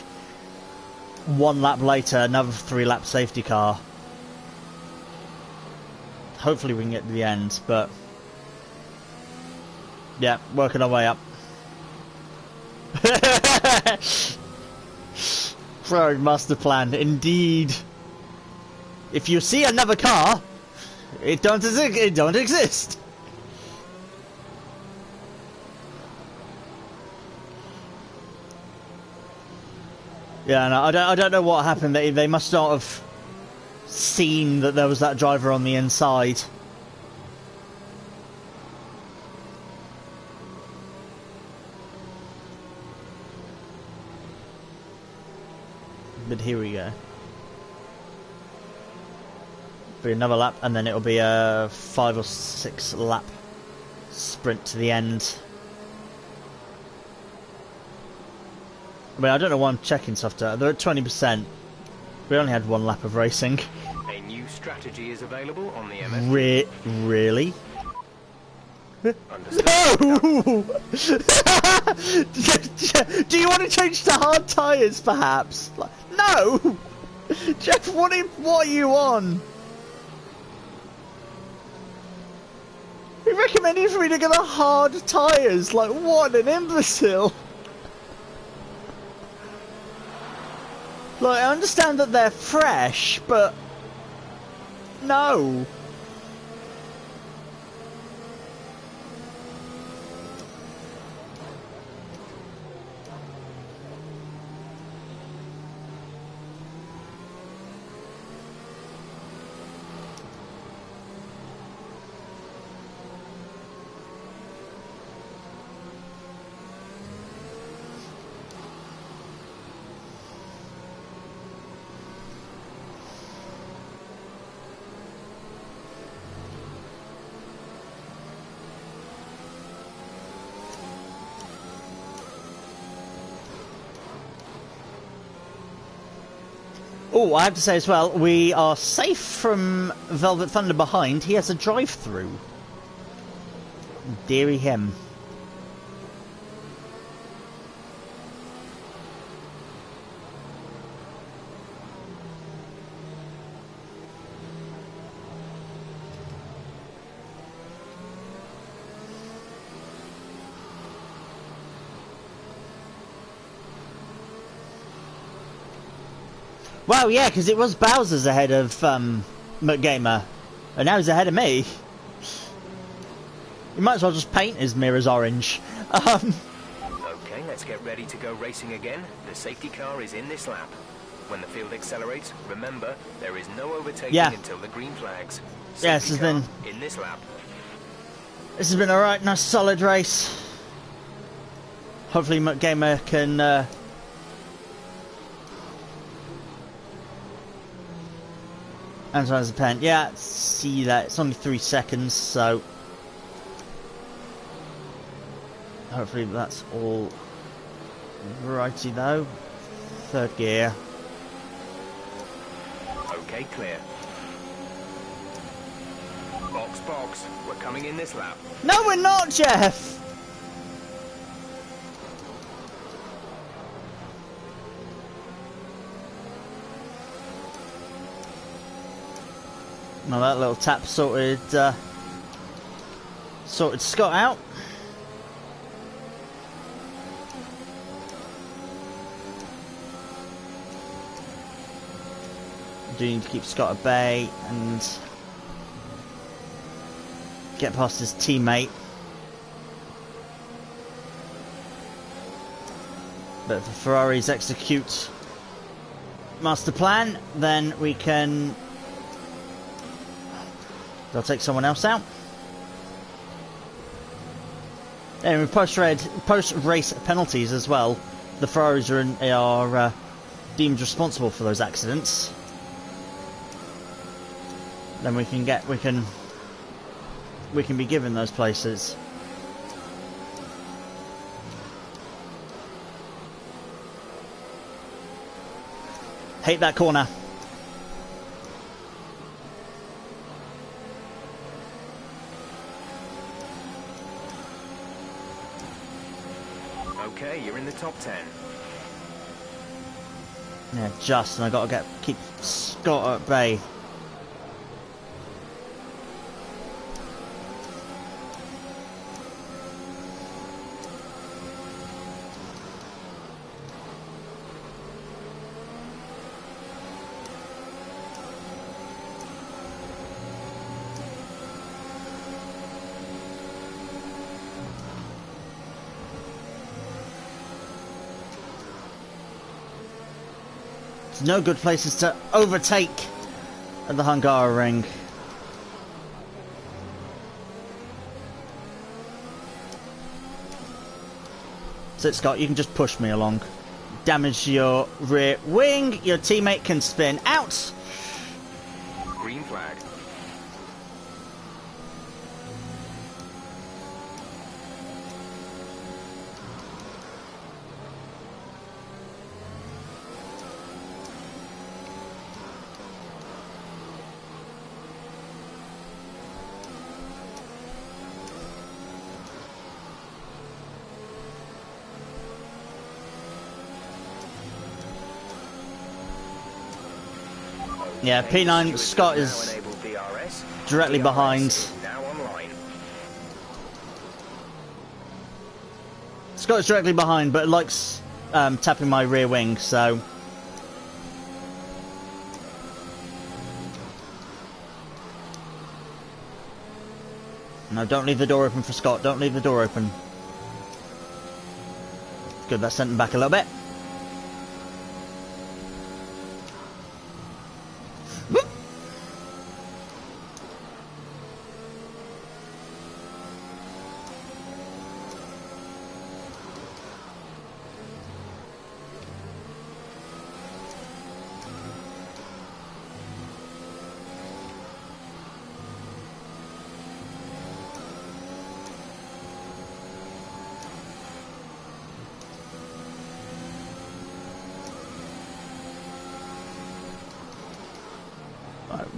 1 lap later, another 3-lap safety car. Hopefully we can get to the end, but yeah, working our way up. Ferrari master plan, indeed. If you see another car, it don't exist. Yeah, no, I don't know what happened. They must not have seen that there was that driver on the inside. But here we go. Be another lap, and then it'll be a 5 or 6 lap sprint to the end. I mean, I don't know why I'm checking stuff. They're at 20%. We only had 1 lap of racing. A new strategy is available on the MS. Really? Understood. No! Do you want to change to hard tyres, perhaps? Like, no! Jeff, what are you on? He recommended for me to get the hard tyres. Like, what an imbecile! Like, I understand that they're fresh, but no. Oh, I have to say as well, we are safe from Velvet Thunder behind. He has a drive-through. Deary him. Wow, yeah, because it was Bowser's ahead of McGamer, and now he's ahead of me. You might as well just paint his mirrors orange. Okay, let's get ready to go racing again. The safety car is in this lap. When the field accelerates, remember, there is no overtaking until the green flags. Yeah, this has been in this lap. This has been a right nice solid race. Hopefully McGamer can Antoine's a pen. Yeah, see that. It's only 3 seconds, so hopefully that's all righty though. 3rd gear. Okay, clear. Box box. We're coming in this lap. No, we're not, Jeff! Now that little tap sorted Scott out. Do need to keep Scott at bay and get past his teammate. But if the Ferraris execute master plan, then we can... They'll take someone else out. And with post-race penalties as well, the Ferraris are deemed responsible for those accidents. Then we can be given those places. Hate that corner. Okay, you're in the top 10. Yeah, just, and I gotta keep Scott at bay. No good places to overtake at the Hungary ring. So Scott, you can just push me along. Damage your rear wing, your teammate can spin out. Green flag. Yeah, P9 Scott is directly behind. Scott is directly behind, but likes tapping my rear wing, so... No, don't leave the door open for Scott. Don't leave the door open. Good, that sent him back a little bit.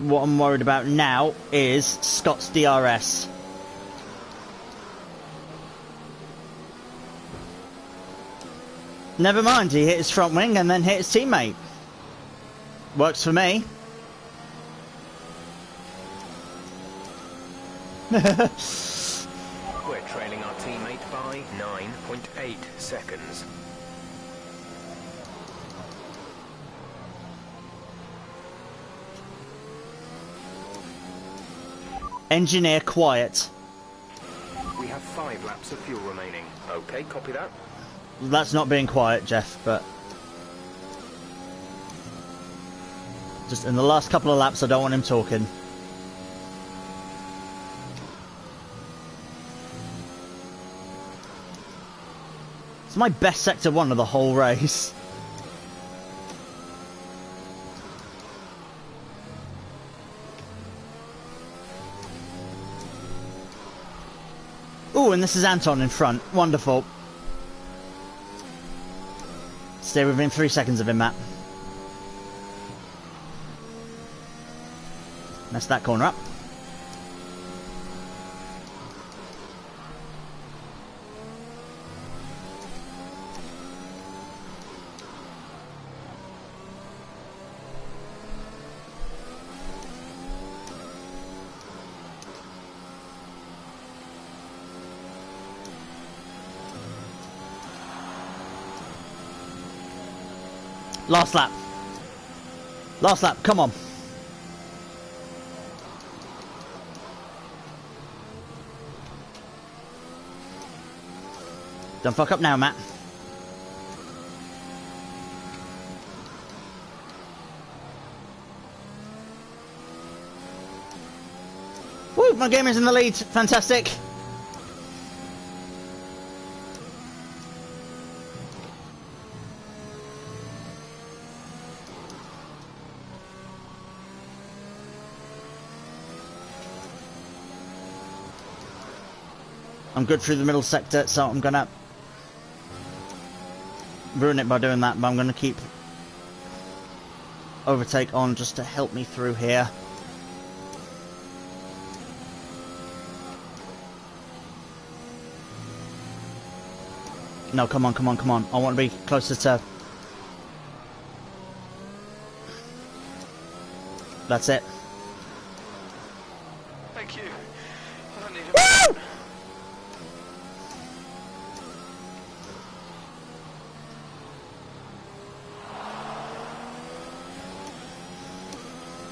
What I'm worried about now is Scott's DRS. Never mind, he hit his front wing and then hit his teammate. Works for me. We're trailing our teammate by 9.8 seconds. Engineer quiet. We have 5 laps of fuel remaining. Okay, copy that. That's not being quiet, Jeff, but... just in the last couple of laps, I don't want him talking. It's my best sector 1 of the whole race. Ooh, and this is Anton in front. Wonderful. Stay within 3 seconds of him, Matt. Mess that corner up. Last lap. Last lap, come on. Don't fuck up now, Matt. Woo, my game is in the lead. Fantastic. I'm good through the middle sector, so I'm gonna ruin it by doing that, but I'm gonna keep overtake on just to help me through here. No, come on, come on, come on. I want to be closer to... That's it. Thank you. I don't need a... Woo!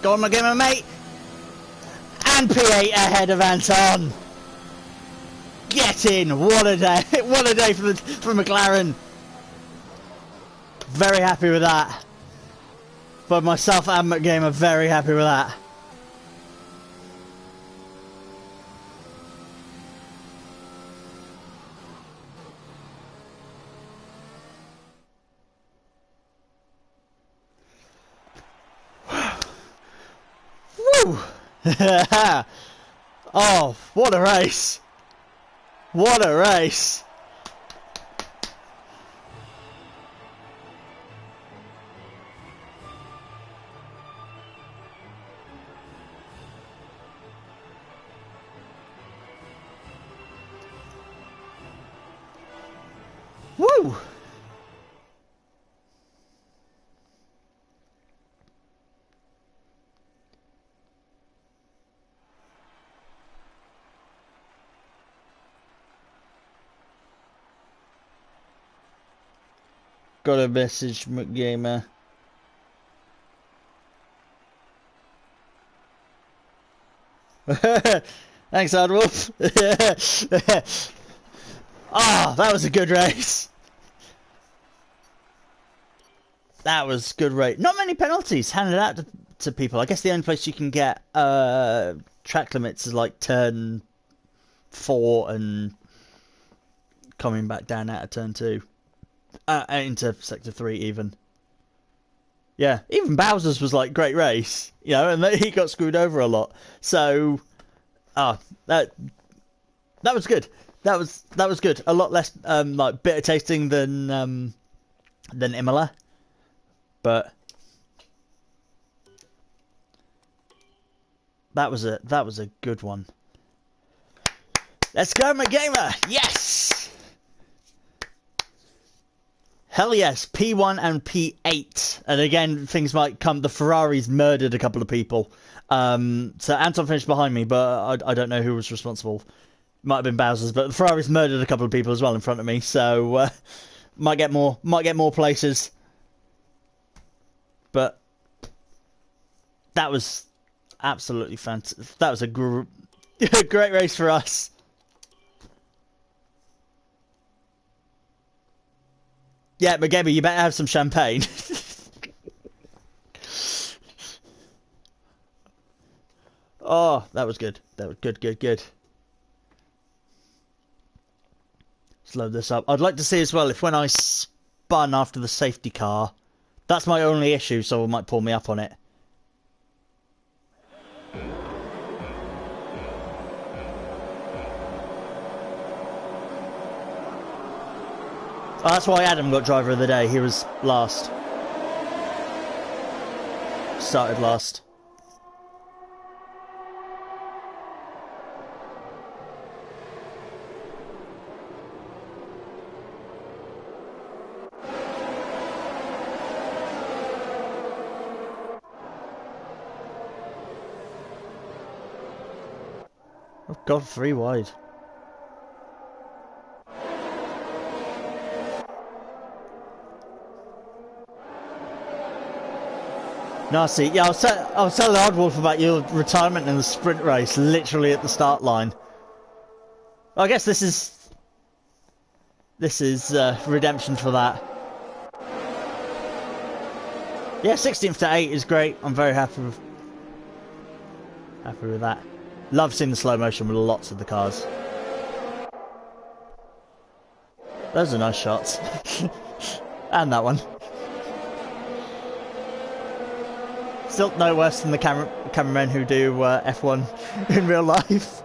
Go on, my gamer mate. And P8 ahead of Anton. Get in! What a day! What a day for McLaren. Very happy with that. But myself and McGame are very happy with that. Woo! Oh, what a race! What a race! Woo! Got a message, McGamer. Thanks, Hardwolf. Ah, that was a good race. That was good race. Not many penalties handed out to people. I guess the only place you can get track limits is like turn 4 and coming back down out of turn 2. Into sector 3 even. Yeah, even Bowser's was like great race, you know, and he got screwed over a lot. So, that was good. That was good. A lot less like bitter tasting than Imola, but that was a good one. Let's go, my gamer! Yes. Hell yes, P1 and P8. And again, things might come. The Ferraris murdered a couple of people. So Anton finished behind me, but I don't know who was responsible. Might have been Bowser's, but the Ferraris murdered a couple of people as well in front of me. So might get more places. But that was absolutely fantastic. That was a great race for us. Yeah, but Gabby, you better have some champagne. Oh, that was good. That was good. Let's load this up. I'd like to see as well if when I spun after the safety car, that's my only issue, so it might pull me up on it. Oh, that's why Adam got driver of the day. He was last. Started last. Oh God, 3 wide. Nasty. Yeah, I was telling Oddwolf about your retirement in the sprint race, literally at the start line. Well, I guess this is redemption for that. Yeah, 16th to 8 is great. I'm very happy with that. Love seeing the slow motion with lots of the cars. Those are nice shots. And that one. Still no worse than the cameramen who do F1 in real life.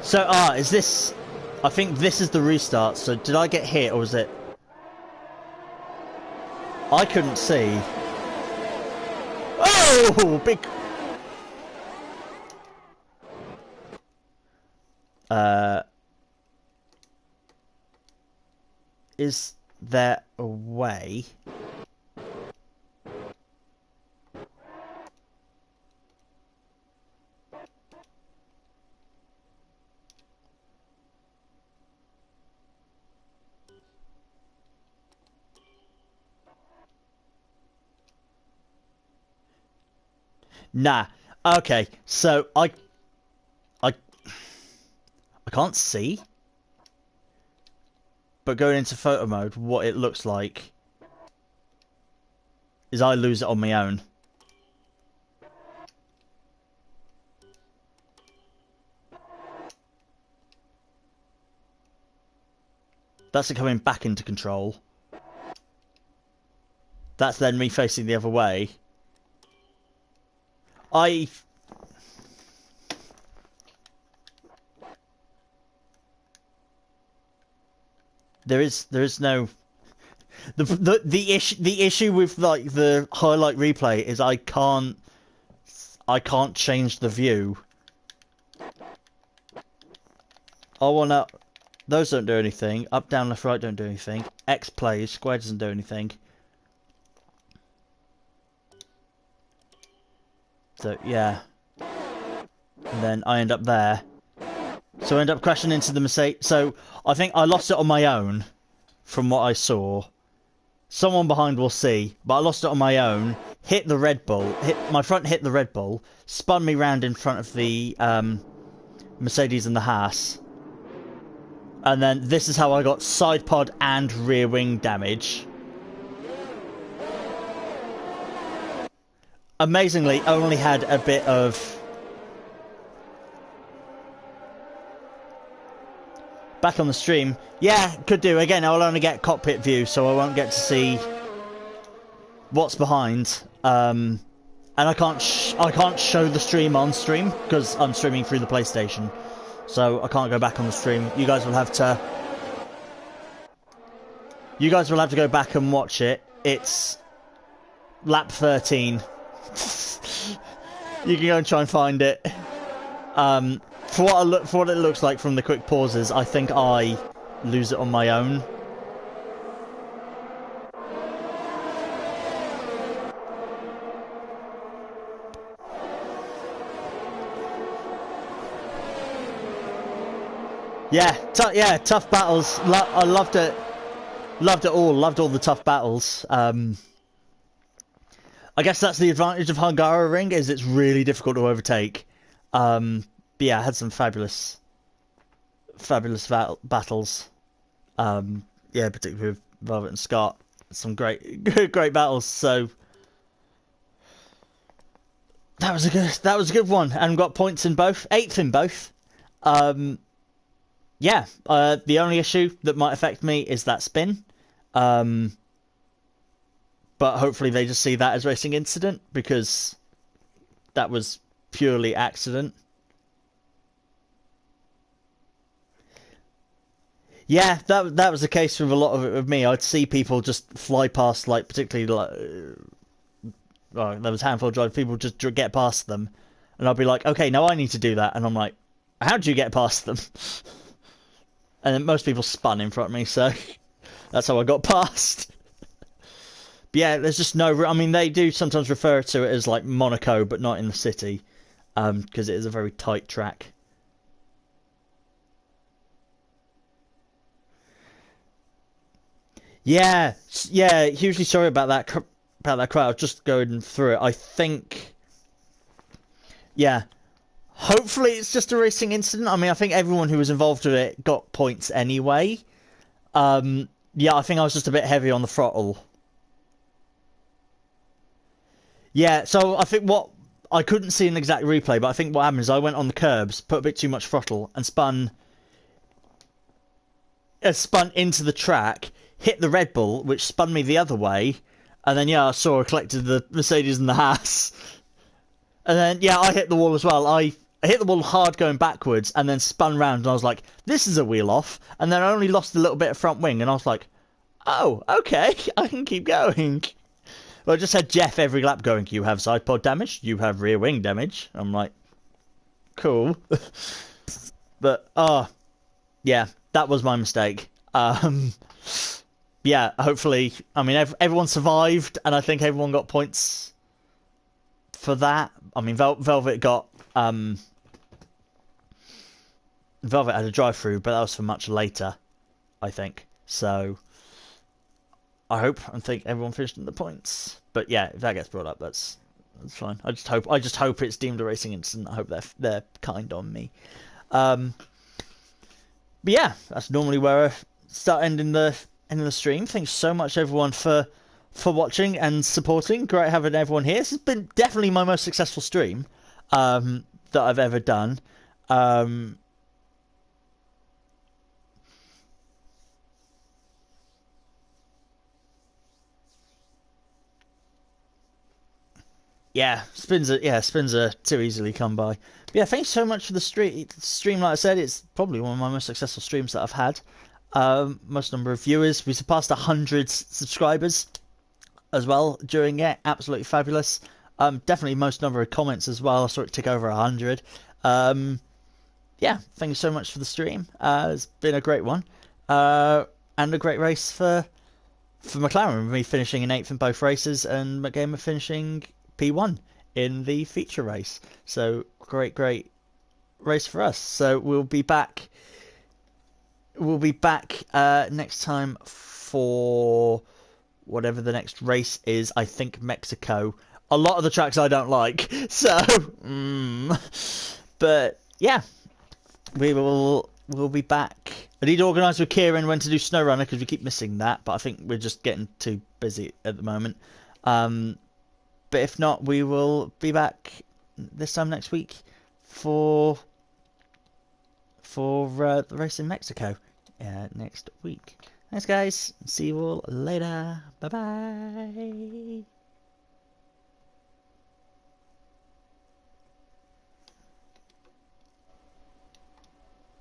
So, is this... I think this is the restart, so did I get hit, or was it... I couldn't see. Oh! Big... Is there a way... Nah. Okay, so I can't see. But going into photo mode, what it looks like is I lose it on my own. That's it coming back into control. That's then me facing the other way. There is no the issue with like the highlight replay is I can't change the view. Those don't do anything. Up, down, left, right don't do anything. X plays, square doesn't do anything. So yeah. And then I end up there. So I end up crashing into the Mercedes. So I think I lost it on my own, from what I saw. Someone behind will see, but I lost it on my own. Hit the Red Bull. My front hit the Red Bull. Spun me round in front of the Mercedes and the Haas. And then this is how I got side pod and rear wing damage. Amazingly, only had a bit of... Back on the stream. Yeah, could do. Again, I'll only get cockpit view, so I won't get to see what's behind. And I can't show the stream on stream because I'm streaming through the PlayStation, so I can't go back on the stream. You guys will have to go back and watch it. It's lap 13. You can go and try and find it. For what it looks like from the quick pauses, I think I lose it on my own. Yeah, tough battles. I loved it. Loved it all. Loved all the tough battles. I guess that's the advantage of Hungaroring, is it's really difficult to overtake. But yeah, I had some fabulous battles. Yeah, particularly with Velvet and Scott. Some great battles. So that was a good one, and got points in both, 8th in both. Yeah, the only issue that might affect me is that spin. But hopefully they just see that as racing incident, because that was purely accident. Yeah, that was the case with a lot of it with me. I'd see people just fly past, like, particularly, like, well, there was a handful of drive people just get past them, and I'd be like, okay, now I need to do that, and I'm like, how'd you get past them? And then most people spun in front of me, so that's how I got past. But yeah, there's just no... I mean, they do sometimes refer to it as, like, Monaco, but not in the city, because it is a very tight track. Yeah, hugely sorry about that crowd. Just going through it. I think, yeah. Hopefully, it's just a racing incident. I mean, I think everyone who was involved with it got points anyway. Yeah, I think I was just a bit heavy on the throttle. Yeah, so I think what I couldn't see an exact replay, but I think what happened is I went on the curbs, put a bit too much throttle, and spun into the track, hit the Red Bull, which spun me the other way, and then I saw I collected the Mercedes and the Haas, and then I hit the wall as well. I hit the wall hard going backwards, and then spun round, and I was like, "This is a wheel off," and then I only lost a little bit of front wing, and I was like, "Oh, okay, I can keep going." Well, I just had Jeff every lap going, "You have side pod damage, you have rear wing damage." I'm like, "Cool," but yeah, that was my mistake. Yeah, hopefully, I mean, everyone survived, and I think everyone got points for that. I mean, Velvet had a drive-through, but that was for much later, I think. So I hope and think everyone finished in the points. But yeah, if that gets brought up, that's fine. I just hope it's deemed a racing incident. I hope they're kind on me. But yeah, that's normally where I start ending the stream. Thanks so much everyone for watching and supporting. Great having everyone here. This has been definitely my most successful stream that I've ever done. Spins are too easily come by. But yeah, thanks so much for the stream. Like I said, it's probably one of my most successful streams that I've had. Most number of viewers. We surpassed 100 subscribers as well during it. Absolutely fabulous. Definitely most number of comments as well. I saw it tick over 100. Yeah, thank you so much for the stream. It's been a great one. And a great race for McLaren, me finishing in 8th in both races and McGamer finishing P1 in the feature race. So great race for us. So we'll be back next time for whatever the next race is. I think Mexico. A lot of the tracks I don't like. So but yeah, we'll be back. I need to organise with Kieran when to do SnowRunner because we keep missing that, but I think we're just getting too busy at the moment. But if not, we will be back this time next week for the race in Mexico next week. Thanks, guys. See you all later. Bye bye.